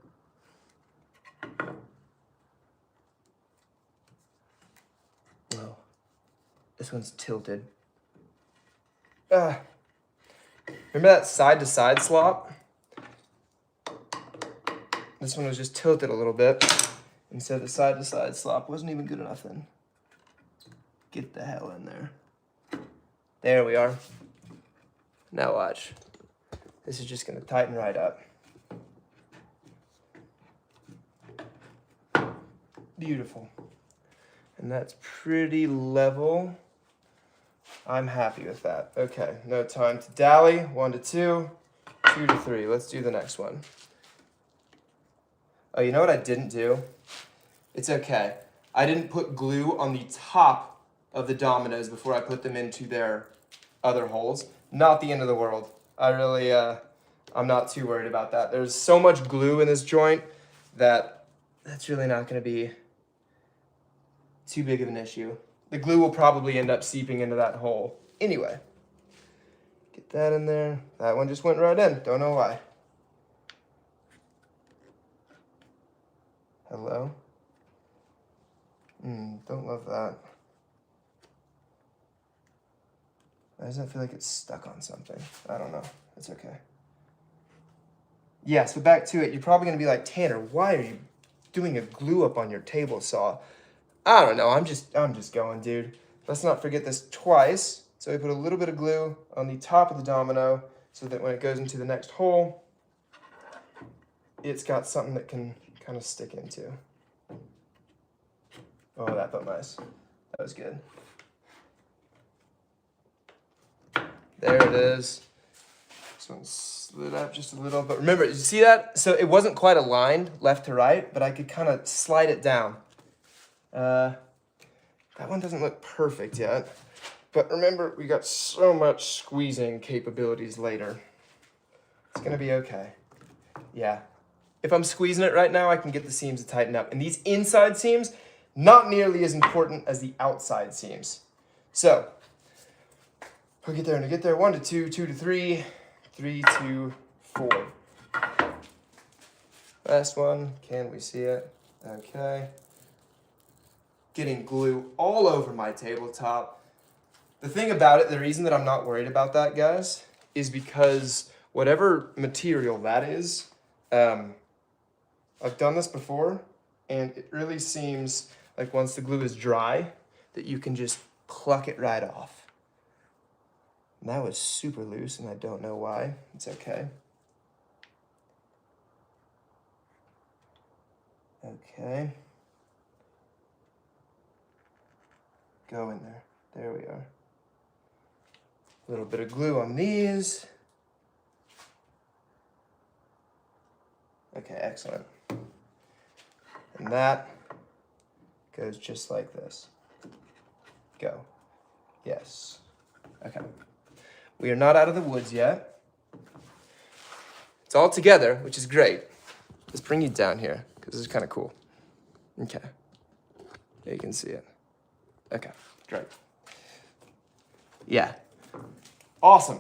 [SPEAKER 1] Whoa. This one's tilted. Remember that side-to-side slop? This one was just tilted a little bit. And so the side-to-side slop wasn't even good enough then. Get the hell in there. There we are. Now watch. This is just going to tighten right up. Beautiful. And that's pretty level. I'm happy with that. Okay, no time to dally. 1 to 2, 2 to 3. Let's do the next one. Oh, you know what I didn't do? It's okay. I didn't put glue on the top of the dominoes before I put them into their other holes. Not the end of the world. I really, I'm not too worried about that. There's so much glue in this joint that that's really not going to be too big of an issue. The glue will probably end up seeping into that hole. Anyway, get that in there. That one just went right in. Don't know why. Hello? Don't love that. Why does that feel like it's stuck on something? I don't know. It's okay. Yeah, so back to it. You're probably going to be like, Tanner, why are you doing a glue up on your table saw? I don't know. I'm just going, dude. Let's not forget this twice. So we put a little bit of glue on the top of the domino so that when it goes into the next hole, it's got something that can kind of stick into. Oh, that felt nice. That was good. There it is. This one slid up just a little, but remember, you see that? So it wasn't quite aligned left to right, but I could kind of slide it down. That one doesn't look perfect yet, but remember, we got so much squeezing capabilities later. It's gonna be okay. Yeah. If I'm squeezing it right now, I can get the seams to tighten up. And these inside seams, not nearly as important as the outside seams. So, we'll get there and get there. 1 to 2, 2 to 3, 3 to 4. Last one, can we see it? Okay. Getting glue all over my tabletop. The thing about it, the reason that I'm not worried about that, guys, is because whatever material that is, I've done this before, and it really seems like once the glue is dry, that you can just pluck it right off. And that was super loose, and I don't know why. It's okay. Okay. Go in there. There we are. A little bit of glue on these. Okay, excellent. And that goes just like this. Go. Yes. Okay. We are not out of the woods yet. It's all together, which is great. Let's bring you down here, because this is kind of cool. Okay. Yeah, you can see it. Okay, great. Yeah. Awesome.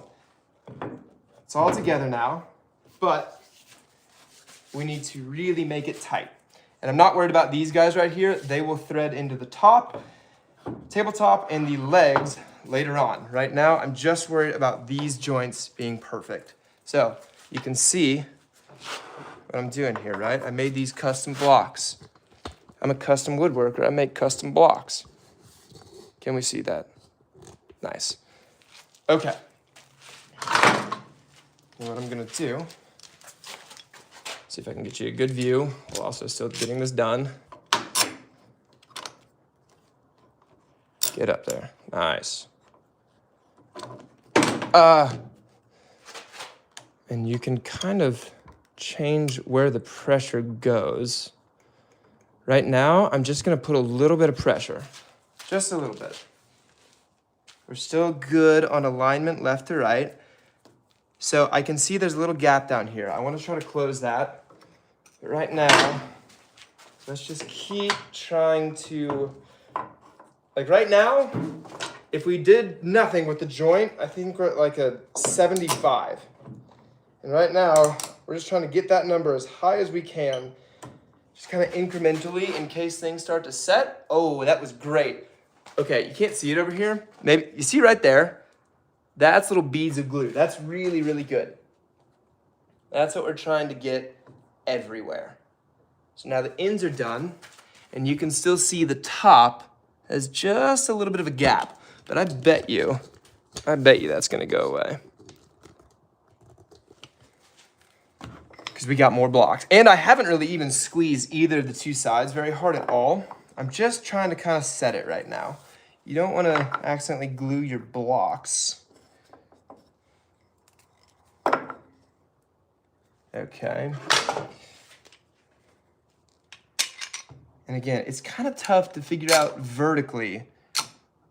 [SPEAKER 1] It's all together now, but we need to really make it tight. And I'm not worried about these guys right here. They will thread into the top, tabletop, and the legs later on. Right now, I'm just worried about these joints being perfect. So you can see what I'm doing here, right? I made these custom blocks. I'm a custom woodworker. I make custom blocks. Can we see that? Nice. Okay. And what I'm gonna do, see if I can get you a good view while also still getting this done. Get up there. Nice. And you can kind of change where the pressure goes. Right now, I'm just gonna put a little bit of pressure. Just a little bit. We're still good on alignment left to right. So I can see there's a little gap down here. I want to try to close that. But right now, let's just keep trying to, like right now, if we did nothing with the joint, I think we're at like a 75. And right now, we're just trying to get that number as high as we can, just kind of incrementally in case things start to set. Oh, that was great. Okay, you can't see it over here. Maybe you see right there. That's little beads of glue. That's really, really good. That's what we're trying to get everywhere. So now the ends are done, and you can still see the top has just a little bit of a gap. But I bet you that's gonna go away. Because we got more blocks. And I haven't really even squeezed either of the two sides very hard at all. I'm just trying to kind of set it right now. You don't want to accidentally glue your blocks. Okay. And again, it's kind of tough to figure out vertically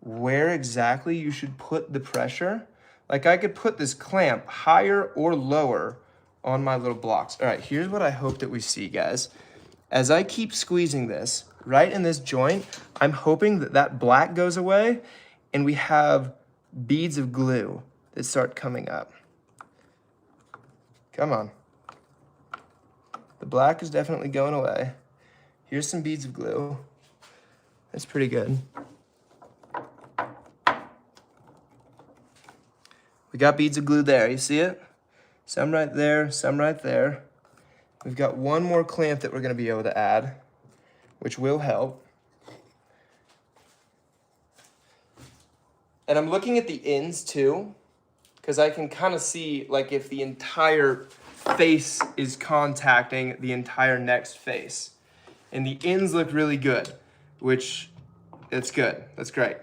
[SPEAKER 1] where exactly you should put the pressure. Like I could put this clamp higher or lower on my little blocks. All right, here's what I hope that we see, guys. As I keep squeezing this, right in this joint, I'm hoping that that black goes away and we have beads of glue that start coming up. Come on. The black is definitely going away. Here's some beads of glue. That's pretty good. We got beads of glue there, you see it? Some right there, some right there. We've got one more clamp that we're gonna be able to add, which will help. And I'm looking at the ends too, because I can kind of see like if the entire face is contacting the entire next face. And the ends look really good, which it's good, that's great.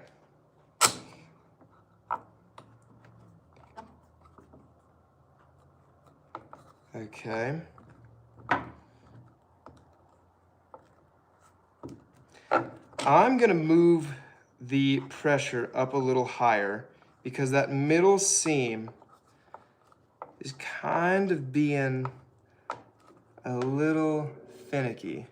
[SPEAKER 1] Okay. I'm gonna move the pressure up a little higher because that middle seam is kind of being a little finicky.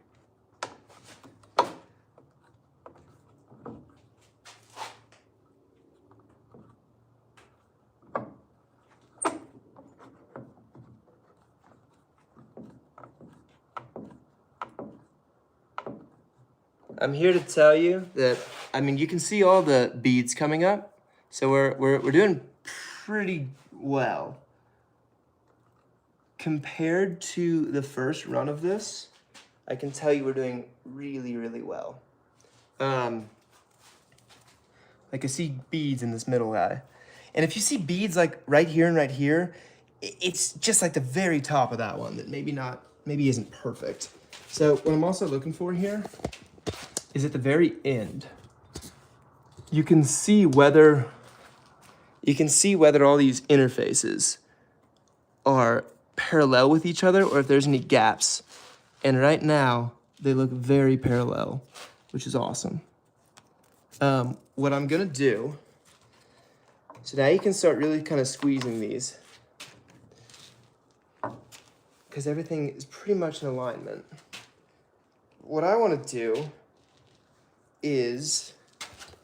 [SPEAKER 1] I'm here to tell you that, I mean, you can see all the beads coming up, so we're doing pretty well. compared to the first run of this, I can tell you we're doing really, really well. Like I see beads in this middle guy. And if you see beads like right here and right here, it's just like the very top of that one that maybe isn't perfect. So what I'm also looking for here is at the very end, you can see whether all these interfaces are parallel with each other or if there's any gaps. And right now, they look very parallel, which is awesome. What I'm gonna do, so now you can start really kind of squeezing these because everything is pretty much in alignment. What I wanna do is,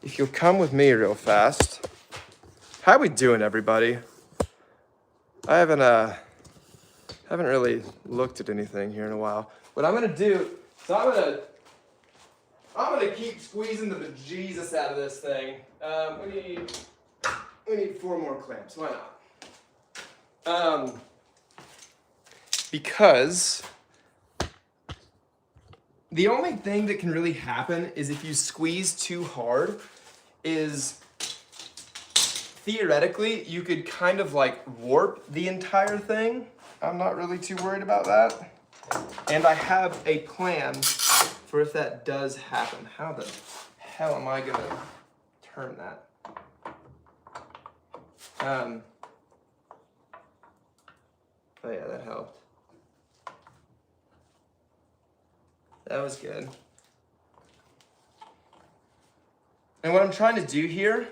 [SPEAKER 1] if you'll come with me real fast. How we doing, everybody? I haven't really looked at anything here in a while. What I'm gonna do, so I'm gonna keep squeezing the bejesus out of this thing. We need 4 more clamps. Why not? Because the only thing that can really happen is if you squeeze too hard, is theoretically you could kind of like warp the entire thing. I'm not really too worried about that. And I have a plan for if that does happen. How the hell am I gonna turn that? Oh yeah, that helped. That was good. And what I'm trying to do here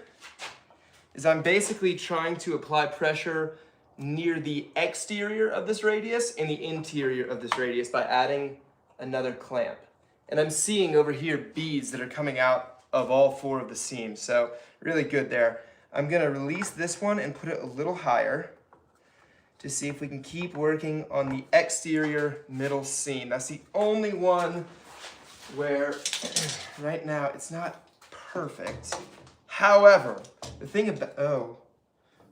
[SPEAKER 1] is I'm basically trying to apply pressure near the exterior of this radius and the interior of this radius by adding another clamp. And I'm seeing over here beads that are coming out of all 4 of the seams. So really good there. I'm gonna release this one and put it a little higher to see if we can keep working on the exterior middle seam. That's the only one where right now it's not perfect. However, the thing about,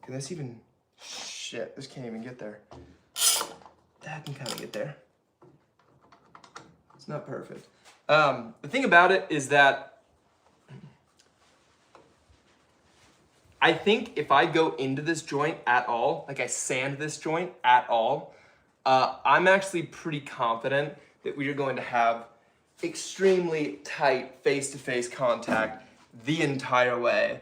[SPEAKER 1] can this even, shit, this can't even get there. That can kind of get there. It's not perfect. The thing about it is that I think if I go into this joint at all, like I sand this joint at all, I'm actually pretty confident that we are going to have extremely tight face-to-face contact the entire way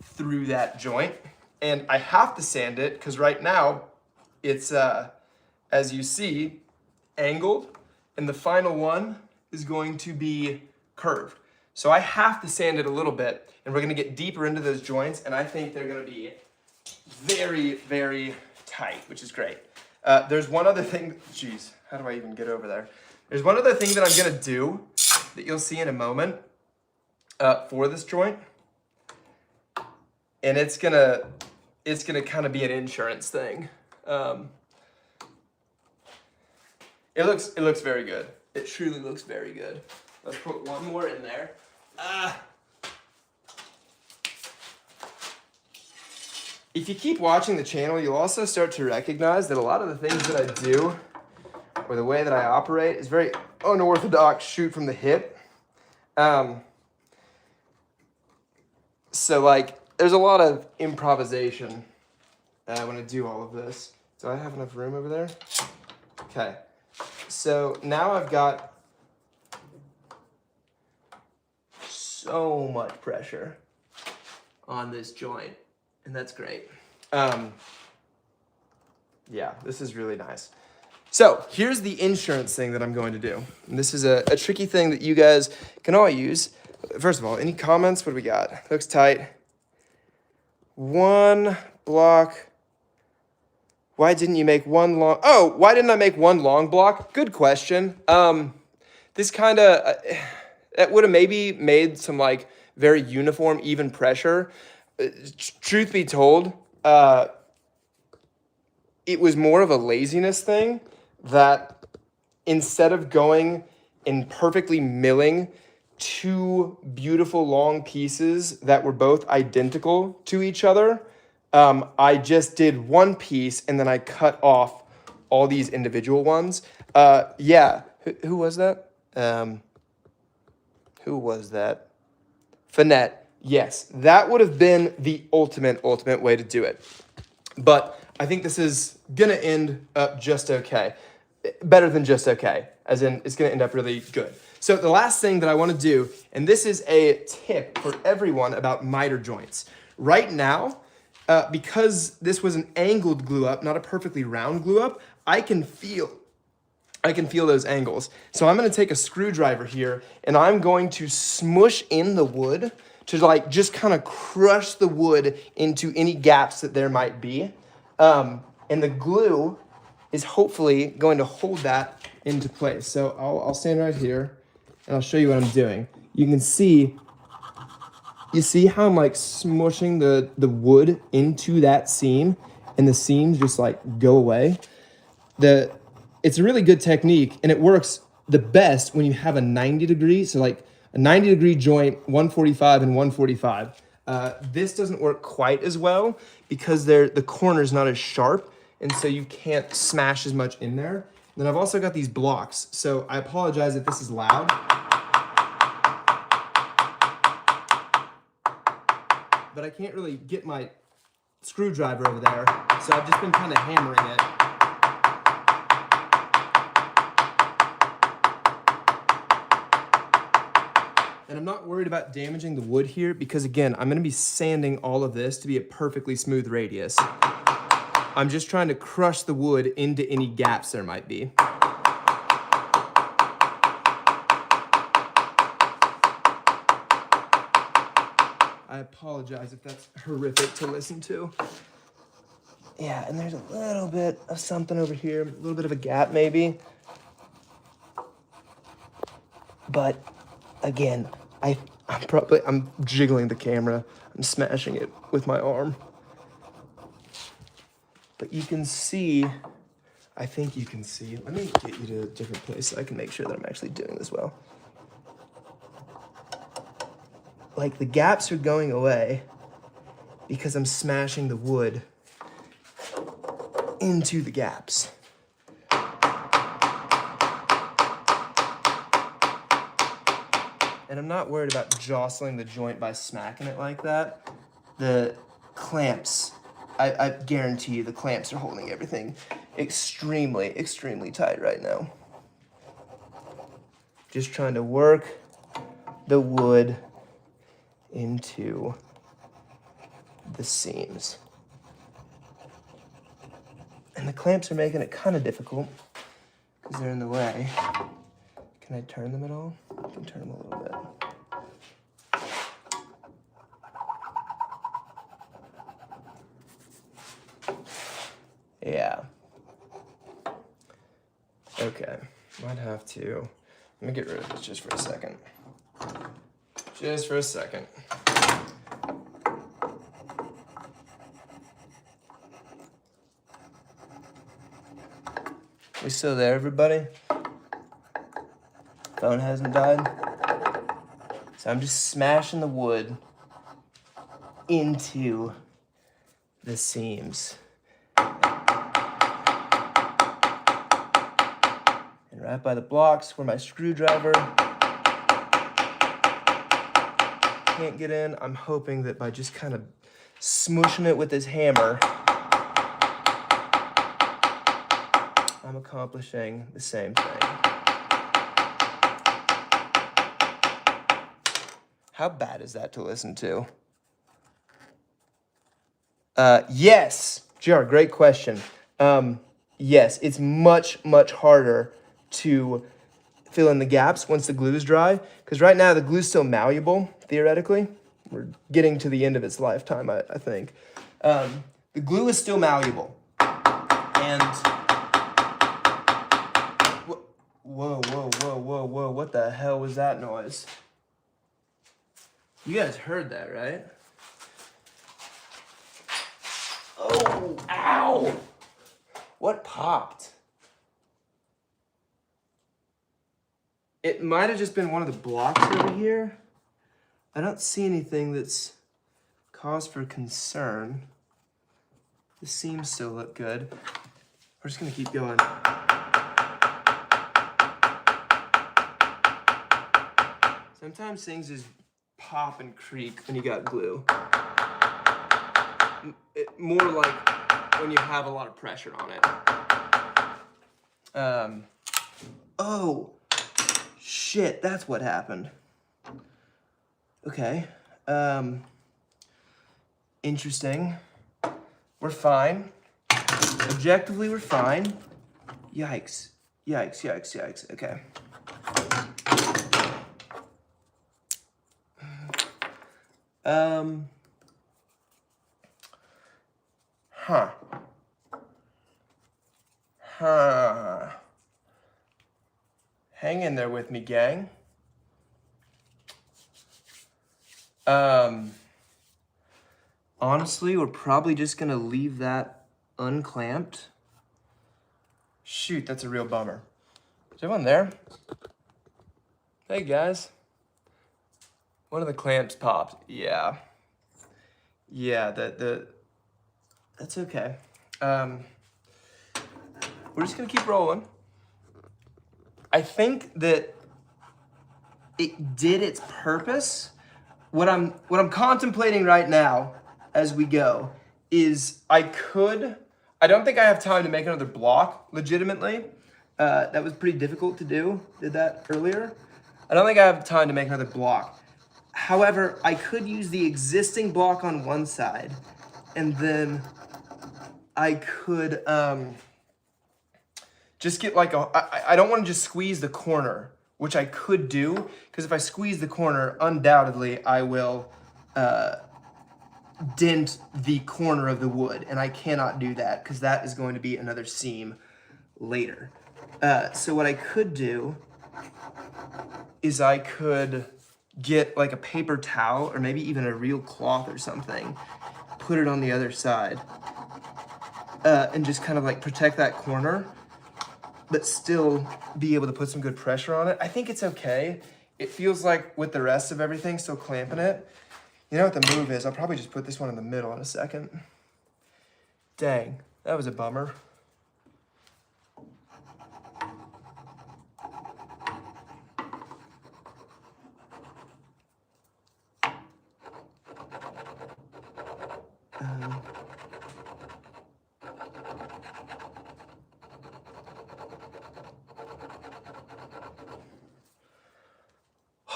[SPEAKER 1] through that joint. And I have to sand it because right now it's, as you see, angled, and the final one is going to be curved. So I have to sand it a little bit, and we're gonna get deeper into those joints, and I think they're gonna be very, very tight, which is great. There's one other thing, geez, how do I even get over there? There's one other thing that I'm gonna do that you'll see in a moment for this joint, and it's gonna kind of be an insurance thing. It looks very good. It truly looks very good. Let's put one more in there. If you keep watching the channel, you'll also start to recognize that a lot of the things that I do, or the way that I operate, is very unorthodox, shoot from the hip. So like, there's a lot of improvisation when I do all of this. Do I have enough room over there? Okay. So now I've got so much pressure on this joint, and that's great. Yeah, this is really nice. So here's the insurance thing that I'm going to do. And this is a tricky thing that you guys can all use. First of all, any comments? What do we got? Looks tight. One block. Why didn't you make one long? Oh, why didn't I make one long block? Good question. This kind of, that would have maybe made some like very uniform, even pressure. Truth be told, it was more of a laziness thing that instead of going and perfectly milling 2 beautiful long pieces that were both identical to each other, I just did one piece and then I cut off all these individual ones. Yeah, who was that? Who was that? Finette. Yes, that would have been the ultimate way to do it. But I think this is gonna end up just okay. Better than just okay, as in it's gonna end up really good. So the last thing that I wanna do, and this is a tip for everyone about miter joints. Right now, because this was an angled glue up, not a perfectly round glue up, I can feel those angles. So I'm gonna take a screwdriver here and I'm going to smush in the wood to like just kind of crush the wood into any gaps that there might be. And the glue is hopefully going to hold that into place. So I'll stand right here and I'll show you what I'm doing. You can see, you see how I'm like smushing the wood into that seam and the seams just like go away? It's a really good technique and it works the best when you have a 90 degree, so like a 90 degree joint, 145 and 145. This doesn't work quite as well because the corner's not as sharp and so you can't smash as much in there. And then I've also got these blocks, so I apologize if this is loud. But I can't really get my screwdriver over there, so I've just been kind of hammering it. And I'm not worried about damaging the wood here because again, I'm gonna be sanding all of this to be a perfectly smooth radius. I'm just trying to crush the wood into any gaps there might be. I apologize if that's horrific to listen to. Yeah, and there's a little bit of something over here, a little bit of a gap maybe. But again, I'm jiggling the camera. I'm smashing it with my arm. But you can see, I think you can see. Let me get you to a different place so I can make sure that I'm actually doing this well. Like the gaps are going away because I'm smashing the wood into the gaps. And I'm not worried about jostling the joint by smacking it like that. The clamps, I guarantee you the clamps are holding everything extremely, extremely tight right now. Just trying to work the wood into the seams. And the clamps are making it kind of difficult because they're in the way. Can I turn them at all? I can turn them a little bit. Yeah. Okay, might have to. Let me get rid of this just for a second. Just for a second. We still there, everybody? Phone hasn't died. So I'm just smashing the wood into the seams. And right by the blocks where my screwdriver can't get in, I'm hoping that by just kind of smushing it with this hammer, I'm accomplishing the same thing. How bad is that to listen to? Yes, JR, great question. Yes, it's much, much harder to fill in the gaps once the glue is dry, because right now the glue is still malleable, theoretically. We're getting to the end of its lifetime, I think. The glue is still malleable. And whoa, what the hell was that noise? You guys heard that, right? Oh, ow! What popped? It might have just been one of the blocks over here. I don't see anything that's cause for concern. The seams still look good. We're just gonna keep going. Sometimes things just pop and creak when you got glue. More like when you have a lot of pressure on it. Oh, shit, that's what happened. Okay, interesting. We're fine. Objectively, we're fine. Yikes, yikes, yikes, yikes, okay. Hang in there with me, gang. Honestly, we're probably just gonna leave that unclamped. Shoot, that's a real bummer. Is everyone there? Hey guys. One of the clamps popped. Yeah. Yeah, that's okay. We're just gonna keep rolling. I think that it did its purpose. What I'm contemplating right now as we go is I don't think I have time to make another block legitimately. That was pretty difficult to do. Did that earlier. I don't think I have time to make another block. However, I could use the existing block on one side, and then I could just get like I don't want to just squeeze the corner, which I could do, because if I squeeze the corner, undoubtedly I will dent the corner of the wood, and I cannot do that because that is going to be another seam later. So what I could do is I could get like a paper towel or maybe even a real cloth or something, put it on the other side, and just kind of like protect that corner, but still be able to put some good pressure on it. I think it's okay. It feels like with the rest of everything, still clamping it. You know what the move is? I'll probably just put this one in the middle in a second. Dang, that was a bummer.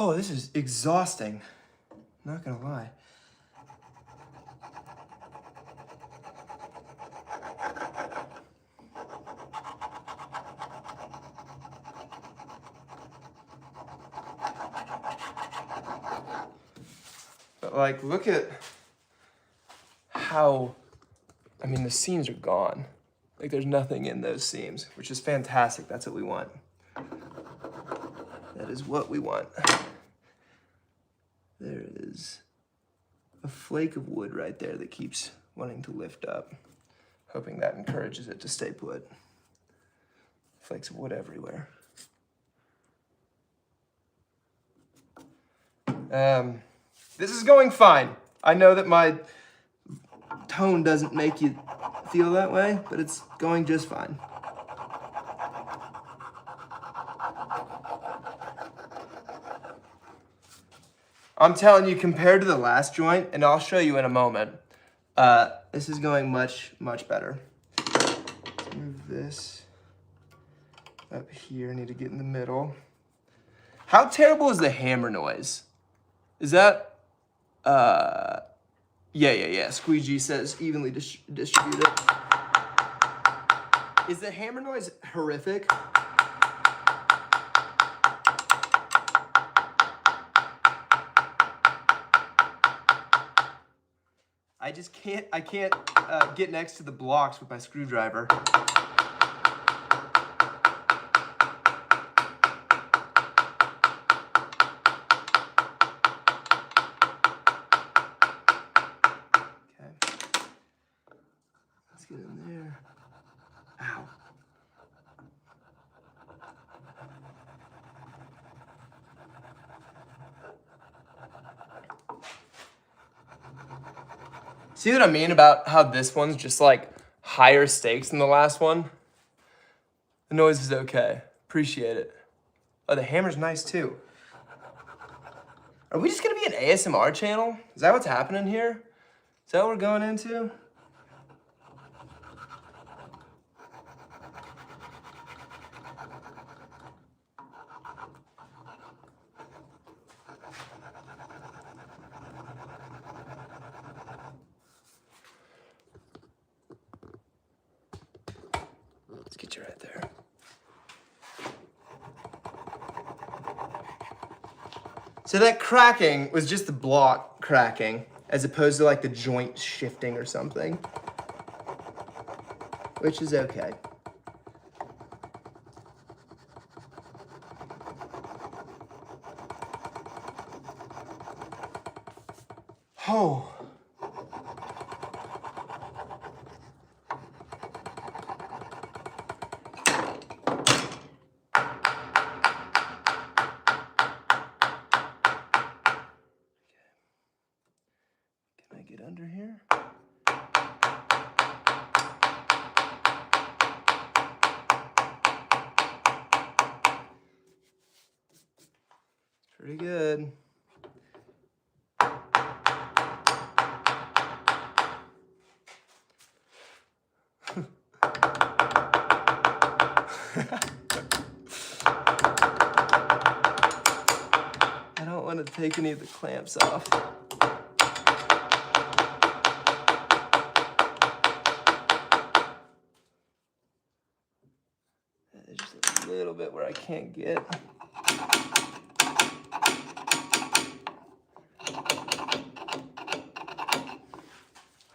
[SPEAKER 1] Oh, this is exhausting. Not gonna lie. But like, look at how, I mean, the seams are gone. Like there's nothing in those seams, which is fantastic. That's what we want. That is what we want. There it is. A flake of wood right there that keeps wanting to lift up. Hoping that encourages it to stay put. Flakes of wood everywhere. This is going fine. I know that my tone doesn't make you feel that way, but it's going just fine. I'm telling you, compared to the last joint, and I'll show you in a moment, this is going much, much better. Let's move this up here. I need to get in the middle. How terrible is the hammer noise? Is that, yeah. Squeegee says evenly distribute it. Is the hammer noise horrific? I can't get next to the blocks with my screwdriver. Get in there. Ow. See what I mean about how this one's just like higher stakes than the last one? The noise is okay. Appreciate it. Oh, the hammer's nice too. Are we just gonna be an ASMR channel? Is that what's happening here? Is that what we're going into? Let's get you right there. So that cracking was just the block cracking, as opposed to like the joint shifting or something, which is okay. Oh. Can I get under here? Pretty good. I don't want to take any of the clamps off. There's just a little bit where I can't get.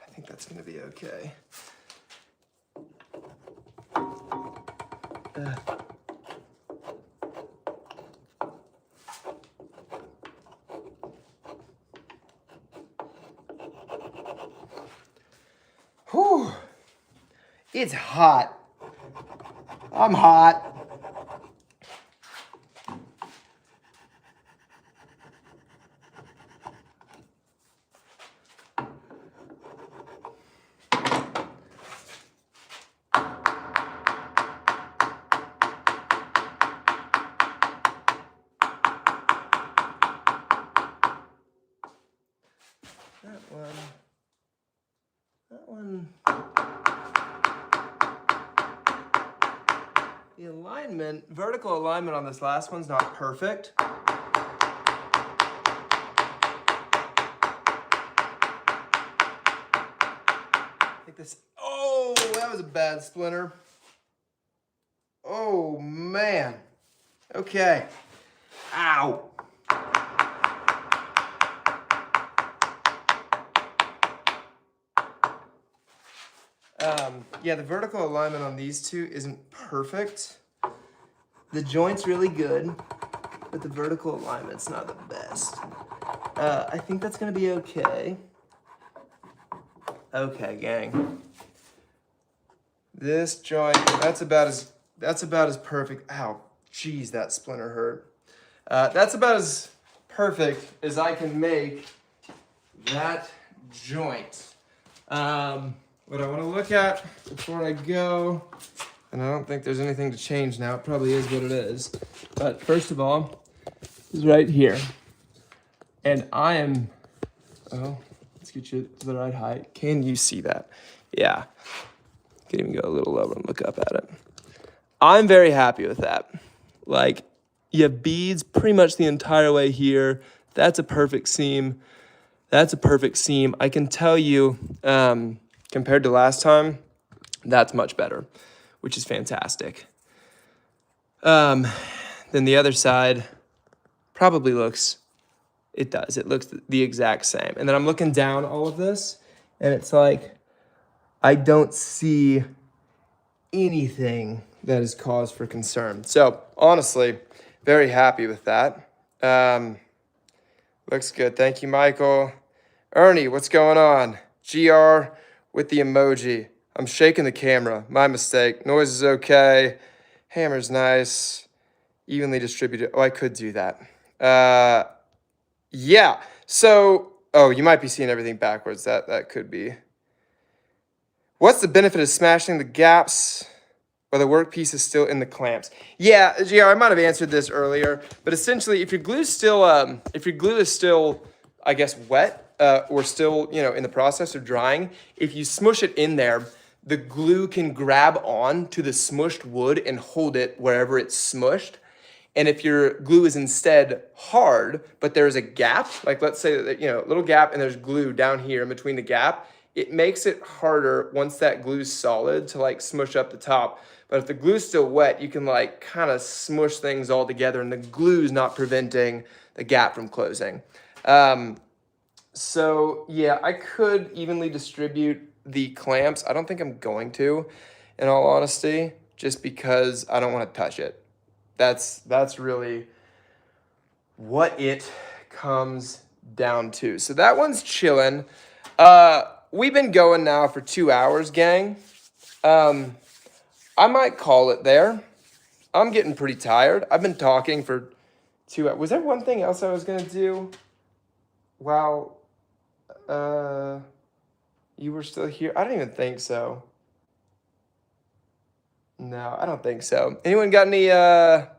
[SPEAKER 1] I think that's gonna be okay. Whew. It's hot. I'm hot. That one. The alignment, vertical alignment on this last one's not perfect. I think this, oh, that was a bad splinter. Oh man. Okay. Ow. Yeah, the vertical alignment on these two isn't perfect. The joint's really good, but the vertical alignment's not the best. I think that's gonna be okay. Okay, gang. This joint, that's about as perfect. Ow, geez, that splinter hurt. That's about as perfect as I can make that joint. What I want to look at before I go, and I don't think there's anything to change now, it probably is what it is. But first of all, is right here. And I am, oh, let's get you to the right height. Can you see that? Yeah. Can even go a little lower and look up at it. I'm very happy with that. Like, you have beads pretty much the entire way here. That's a perfect seam. That's a perfect seam. I can tell you, compared to last time, that's much better, which is fantastic. Then the other side probably looks, it does. It looks the exact same. And then I'm looking down all of this, and it's like, I don't see anything that is cause for concern. So honestly, very happy with that. Looks good. Thank you, Michael. Ernie, what's going on? GR with the emoji. I'm shaking the camera. My mistake. Noise is okay. Hammer's nice. Evenly distributed. Oh, I could do that. Yeah. So, oh, you might be seeing everything backwards. That could be. What's the benefit of smashing the gaps but the workpiece is still in the clamps. Yeah, I might have answered this earlier, but essentially, if your glue is still, I guess, wet or still, in the process of drying, if you smush it in there, the glue can grab on to the smushed wood and hold it wherever it's smushed. And if your glue is instead hard, but there's a gap, like let's say that, a little gap and there's glue down here in between the gap, it makes it harder once that glue's solid to like smush up the top. But if the glue's still wet, you can like kind of smush things all together and the glue's not preventing the gap from closing. So yeah, I could evenly distribute the clamps. I don't think I'm going to, in all honesty, just because I don't want to touch it. That's really what it comes down to. So that one's chilling. We've been going now for 2 hours, gang. I might call it there. I'm getting pretty tired. I've been talking for 2 hours. Was there one thing else I was gonna do while you were still here? I don't even think so. No, I don't think so. Anyone got any, yeah,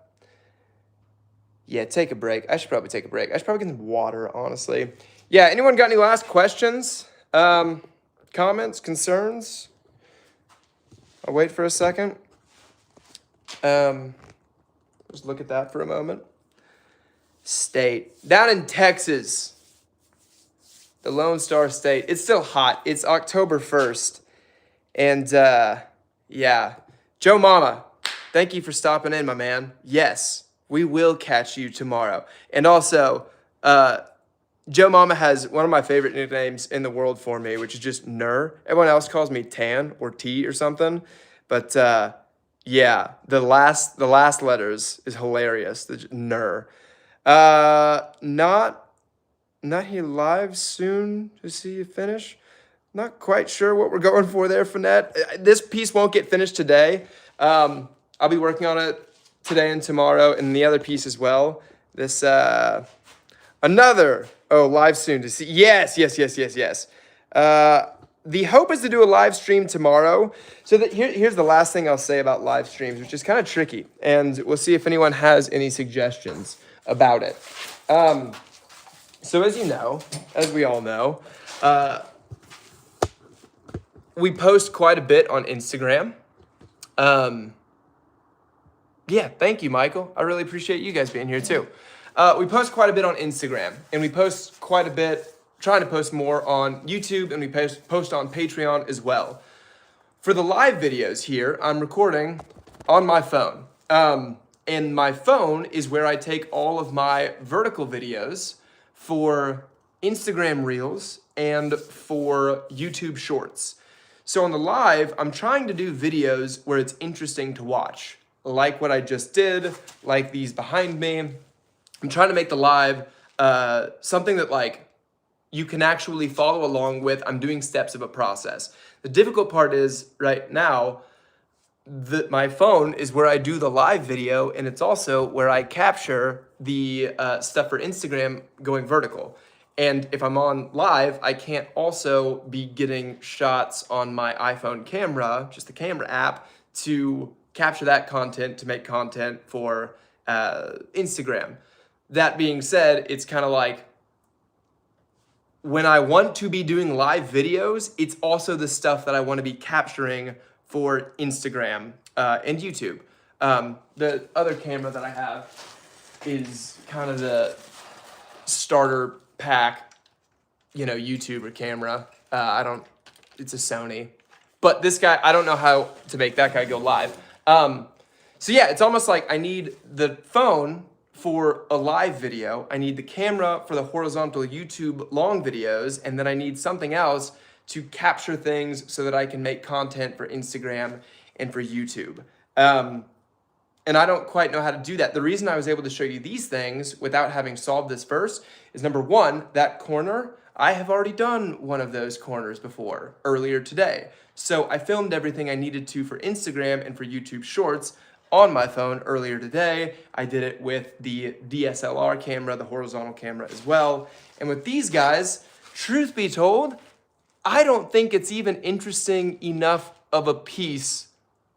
[SPEAKER 1] take a break. I should probably take a break. I should probably get some water, honestly. Yeah, anyone got any last questions? Comments, concerns? I'll wait for a second. Just look at that for a moment. State. Down in Texas, the Lone Star State. It's still hot. It's October 1st. And, yeah. Joe Mama, thank you for stopping in, my man. Yes, we will catch you tomorrow. And also, Joe Mama has one of my favorite nicknames in the world for me, which is just Nur. Everyone else calls me Tan or T or something. But yeah, the last letters is hilarious. The Nur. Not here live soon to see you finish. Not quite sure what we're going for there, Finette. This piece won't get finished today. I'll be working on it today and tomorrow, and the other piece as well. This, live soon to see. Yes. The hope is to do a live stream tomorrow. So here's the last thing I'll say about live streams, which is kind of tricky, and we'll see if anyone has any suggestions about it. So as you know, as we all know, we post quite a bit on Instagram. Yeah, thank you, Michael. I really appreciate you guys being here too. We post quite a bit on Instagram, and we post quite a bit, trying to post more on YouTube, and we post on Patreon as well. For the live videos here, I'm recording on my phone. And my phone is where I take all of my vertical videos for Instagram Reels and for YouTube Shorts. So on the live, I'm trying to do videos where it's interesting to watch, like what I just did, like these behind me. I'm trying to make the live something that like you can actually follow along with. I'm doing steps of a process. The difficult part is right now, my phone is where I do the live video, and it's also where I capture the stuff for Instagram going vertical. And if I'm on live, I can't also be getting shots on my iPhone camera, just the camera app, to capture that content, to make content for Instagram. That being said, it's kind of like when I want to be doing live videos, it's also the stuff that I want to be capturing for Instagram and YouTube. The other camera that I have is kind of the starter pack, YouTuber camera. It's a Sony. But this guy, I don't know how to make that guy go live. So yeah, it's almost like I need the phone for a live video. I need the camera for the horizontal YouTube long videos. And then I need something else to capture things so that I can make content for Instagram and for YouTube. And I don't quite know how to do that. The reason I was able to show you these things without having solved this first is number one, that corner, I have already done one of those corners before, earlier today. So I filmed everything I needed to for Instagram and for YouTube Shorts on my phone earlier today. I did it with the DSLR camera, the horizontal camera as well. And with these guys, truth be told, I don't think it's even interesting enough of a piece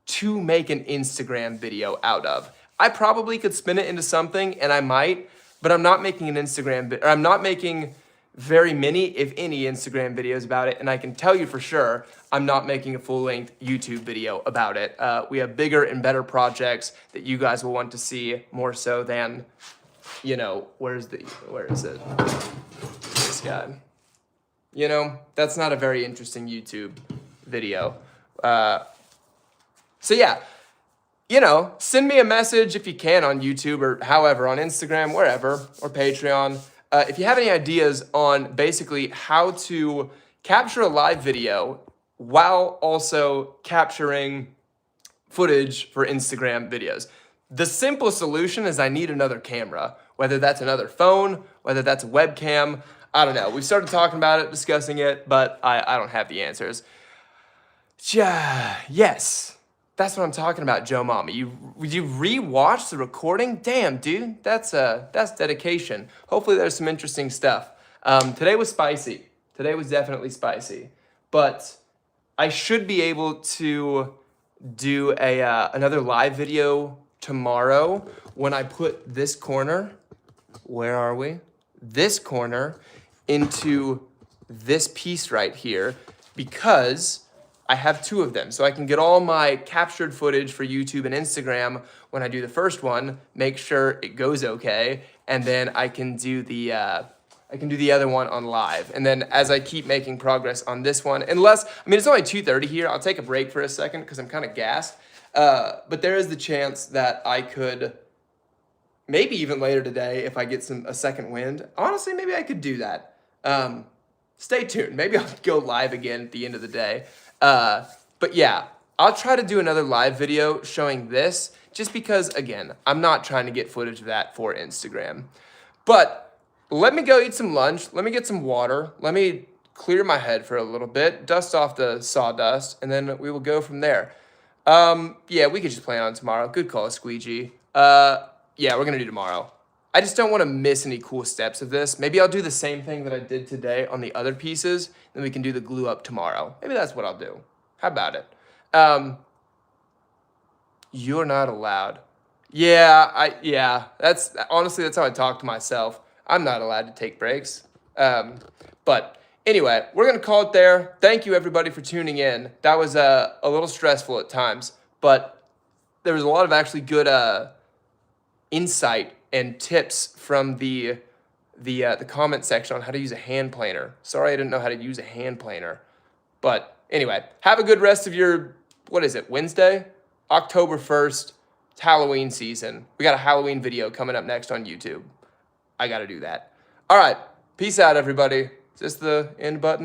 [SPEAKER 1] to make an Instagram video out of. I probably could spin it into something, and I might, but I'm not making an Instagram, or I'm not making very many, if any, Instagram videos about it, and I can tell you for sure, I'm not making a full-length YouTube video about it. We have bigger and better projects that you guys will want to see more so than, you know, where is it? This guy. You know, that's not a very interesting YouTube video. So yeah, you know, send me a message if you can on YouTube or however, on Instagram, wherever, or Patreon. If you have any ideas on basically how to capture a live video while also capturing footage for Instagram videos. The simple solution is I need another camera, whether that's another phone, whether that's a webcam, I don't know. We started talking about it, discussing it, but I don't have the answers. Yes. That's what I'm talking about, Joe Mama. You re-watch the recording? Damn, dude, that's dedication. Hopefully there's some interesting stuff. Today was spicy. Today was definitely spicy. But I should be able to do another live video tomorrow when I put this corner, where are we? This corner into this piece right here, because I have two of them, so I can get all my captured footage for YouTube and Instagram when I do the first one, make sure it goes okay, and then I can do the other one on live. And then as I keep making progress on this one, unless, I mean, it's only 2:30 here, I'll take a break for a second because I'm kind of gassed, but there is the chance that I could, maybe even later today, if I get a second wind, honestly, maybe I could do that. Stay tuned, maybe I'll go live again at the end of the day. But yeah, I'll try to do another live video showing this, just because, again, I'm not trying to get footage of that for Instagram. But let me go eat some lunch, let me get some water, let me clear my head for a little bit, dust off the sawdust, and then we will go from there. Yeah, we could just plan on tomorrow. Good call, Squeegee. Yeah, we're gonna do tomorrow. I just don't want to miss any cool steps of this. Maybe I'll do the same thing that I did today on the other pieces, then we can do the glue up tomorrow. Maybe that's what I'll do. How about it? You're not allowed. Yeah, that's honestly, that's how I talk to myself. I'm not allowed to take breaks. But anyway, we're gonna call it there. Thank you everybody for tuning in. That was a little stressful at times, but there was a lot of actually good insight and tips from the comment section on how to use a hand planer. Sorry I didn't know how to use a hand planer. But anyway, have a good rest of your, what is it, Wednesday? October 1st, it's Halloween season. We got a Halloween video coming up next on YouTube. I gotta do that. All right, peace out everybody. Is this the end button?